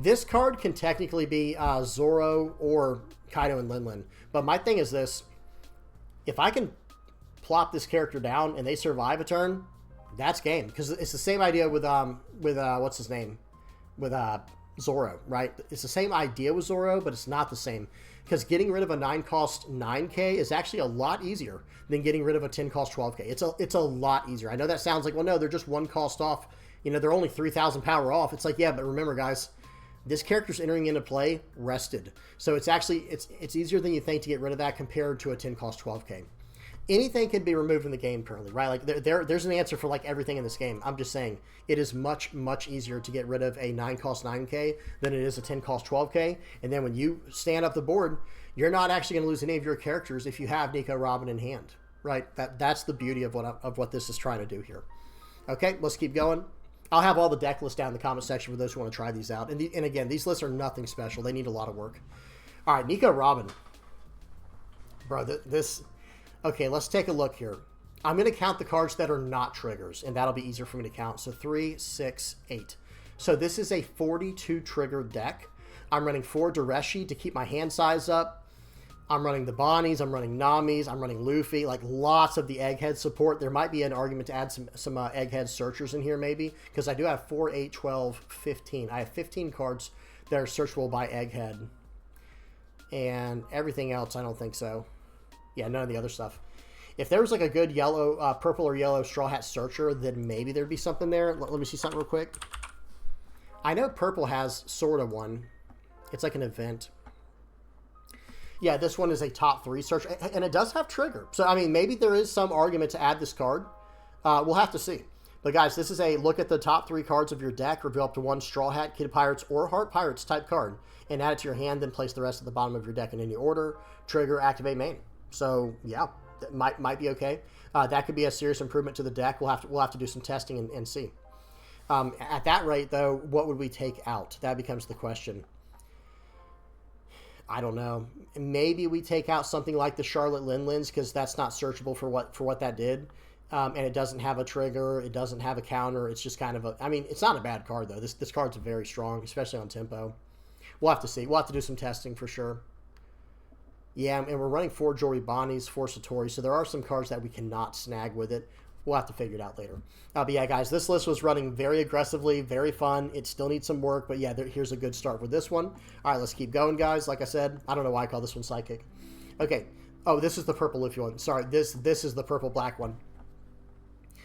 This card can technically be Zoro or Kaido and Linlin. But my thing is this. If I can plop this character down and they survive a turn, that's game. Because it's the same idea with what's his name? With Zoro, right? It's the same idea with Zoro, but it's not the same. Because getting rid of a 9-cost 9K is actually a lot easier than getting rid of a 10-cost 12K. It's a lot easier. I know that sounds like, well, no, they're just 1 cost off. You know, they're only 3,000 power off. It's like, yeah, but remember, guys, this character's entering into play rested. So it's actually, it's easier than you think to get rid of that compared to a 10-cost 12K. Anything can be removed in the game currently, right? Like there's an answer for like everything in this game. I'm just saying it is much, much easier to get rid of a 9-cost 9K than it is a 10-cost 12K. And then when you stand up the board, you're not actually going to lose any of your characters if you have Nico, Robin in hand, right? That's the beauty of what this is trying to do here. Okay, let's keep going. I'll have all the deck lists down in the comment section for those who want to try these out. And again, these lists are nothing special. They need a lot of work. All right, Nico, Robin. Bro, this... Okay, let's take a look here. I'm going to count the cards that are not triggers, and that'll be easier for me to count. So 3, 6, 8. So this is a 42 trigger deck. I'm running 4 Dareshi to keep my hand size up. I'm running the Bonnies. I'm running Namis. I'm running Luffy. Like lots of the Egghead support. There might be an argument to add some Egghead searchers in here maybe, because I do have 4, 8, 12, 15. I have 15 cards that are searchable by Egghead. And everything else, I don't think so. Yeah, none of the other stuff. If there was like a good yellow, purple or yellow Straw Hat Searcher, then maybe there'd be something there. Let me see something real quick. I know purple has sort of one. It's like an event. Yeah, this one is a top 3 search, and it does have trigger. So, I mean, maybe there is some argument to add this card. We'll have to see. But guys, this is a look at the top 3 cards of your deck, reveal up to 1 Straw Hat, Kid Pirates, or Heart Pirates type card, and add it to your hand, then place the rest at the bottom of your deck in any order. Trigger, activate, main. So yeah, that might be okay. That could be a serious improvement to the deck. We'll have to do some testing and see. At that rate, though, what would we take out? That becomes the question. I don't know. Maybe we take out something like the Charlotte Linlins because that's not searchable for what that did, and it doesn't have a trigger. It doesn't have a counter. It's just kind of a. I mean, it's not a bad card though. This card's very strong, especially on tempo. We'll have to see. We'll have to do some testing for sure. Yeah, and we're running 4 Jory Bonnies, 4 Satori, so there are some cards that we cannot snag with it. We'll have to figure it out later. But yeah, guys, this list was running very aggressively, very fun. It still needs some work, but yeah, here's a good start with this one. All right, let's keep going, guys. Like I said, I don't know why I call this one Psychic. Okay. Oh, this is the purple Luffy one. Sorry, this is the purple black one.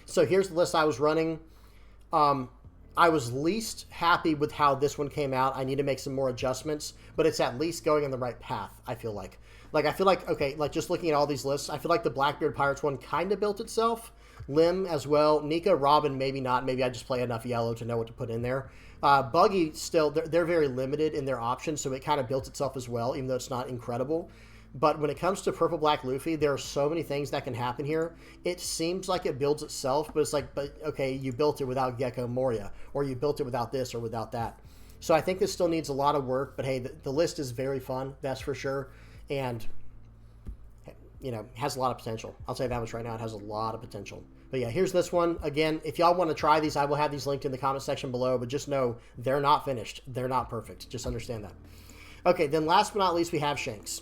So here's the list I was running. I was least happy with how this one came out. I need to make some more adjustments, but it's at least going in the right path, I feel like. Okay, like just looking at all these lists, I feel like the Blackbeard Pirates one kind of built itself. Lim as well. Nico, Robin, maybe not. Maybe I just play enough yellow to know what to put in there. Buggy, still, they're very limited in their options, so it kind of built itself as well, even though it's not incredible. But when it comes to Purple Black Luffy, there are so many things that can happen here. It seems like it builds itself, but it's like, but okay, you built it without Gecko Moria, or you built it without this or without that. So I think this still needs a lot of work, but hey, the list is very fun, that's for sure. And, you know, has a lot of potential. I'll say that much right now. It has a lot of potential. But yeah, here's this one. Again, if y'all want to try these, I will have these linked in the comment section below, but just know they're not finished. They're not perfect. Just understand that. Okay, then last but not least, we have Shanks.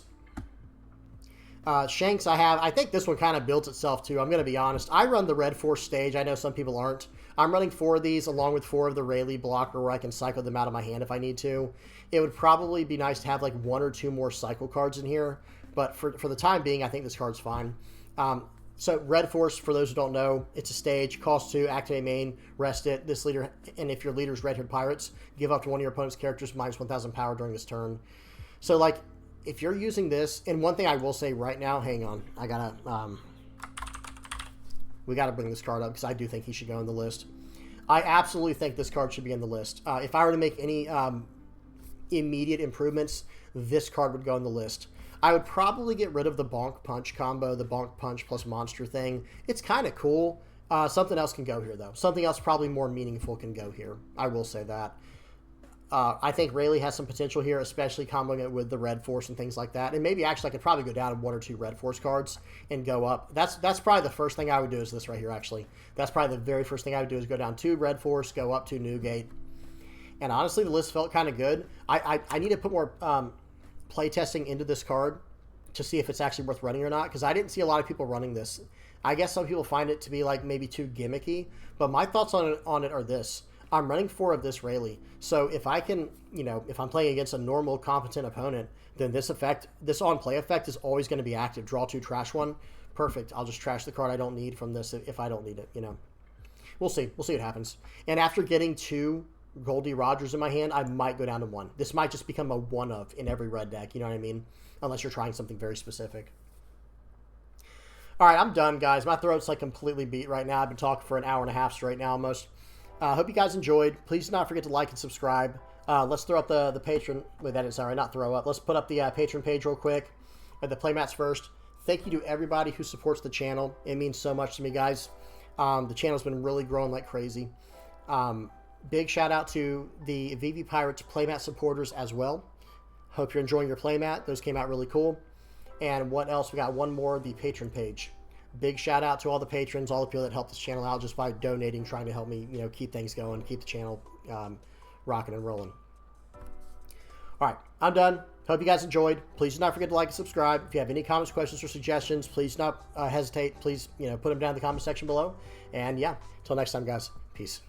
Shanks, I think this one kind of builds itself too. I'm going to be honest. I run the Red Force stage. I know some people aren't. I'm running 4 of these along with 4 of the Rayleigh blocker where I can cycle them out of my hand if I need to. It would probably be nice to have like 1 or 2 more cycle cards in here, but for the time being, I think this card's fine. So Red Force, for those who don't know, it's a stage, cost 2, activate main, rest it. This leader, and if your leader's Red Hood Pirates, give up to one of your opponent's characters minus 1,000 power during this turn. So like, if you're using this, and one thing I will say right now, hang on, I gotta, we gotta bring this card up because I do think he should go in the list. I absolutely think this card should be in the list. If I were to make any immediate improvements, this card would go in the list. I would probably get rid of the Bonk Punch combo, the Bonk Punch plus Monster thing. It's kind of cool. Something else can go here, though. Something else probably more meaningful can go here. I will say that. I think Rayleigh has some potential here, especially comboing it with the Red Force and things like that. And maybe actually I could probably go down to 1 or 2 Red Force cards and go up. That's probably the first thing I would do is this right here, actually. That's probably the very first thing I would do is go down 2 Red Force, go up to Newgate. And honestly, the list felt kind of good. I need to put more playtesting into this card to see if it's actually worth running or not, because I didn't see a lot of people running this. I guess some people find it to be like maybe too gimmicky, but my thoughts on it are this. I'm running 4 of this Rayleigh, so if I can, you know, if I'm playing against a normal, competent opponent, then this on-play effect is always going to be active. Draw 2, trash 1. Perfect. I'll just trash the card I don't need from this if I don't need it, you know. We'll see. We'll see what happens. And after getting 2 Goldie Rogers in my hand, I might go down to 1. This might just become a one-of in every red deck, you know what I mean? Unless you're trying something very specific. All right, I'm done, guys. My throat's like completely beat right now. I've been talking for an hour and a half straight now almost. Hope you guys enjoyed. Please do not forget to like and subscribe. Let's throw up the Patreon. Wait, that is, sorry, not throw up. Let's put up the Patreon page real quick. The playmats first. Thank you to everybody who supports the channel. It means so much to me, guys. The channel's been really growing like crazy. Big shout out to the VV Pirates playmat supporters as well. Hope you're enjoying your playmat. Those came out really cool. And what else? We got one more, the patron page. Big shout out to all the patrons, all the people that help this channel out just by donating, trying to help me, you know, keep things going, keep the channel rocking and rolling. All right, I'm done. Hope you guys enjoyed. Please do not forget to like and subscribe. If you have any comments, questions, or suggestions, please do not hesitate. Please, you know, put them down in the comment section below. And yeah, until next time, guys. Peace.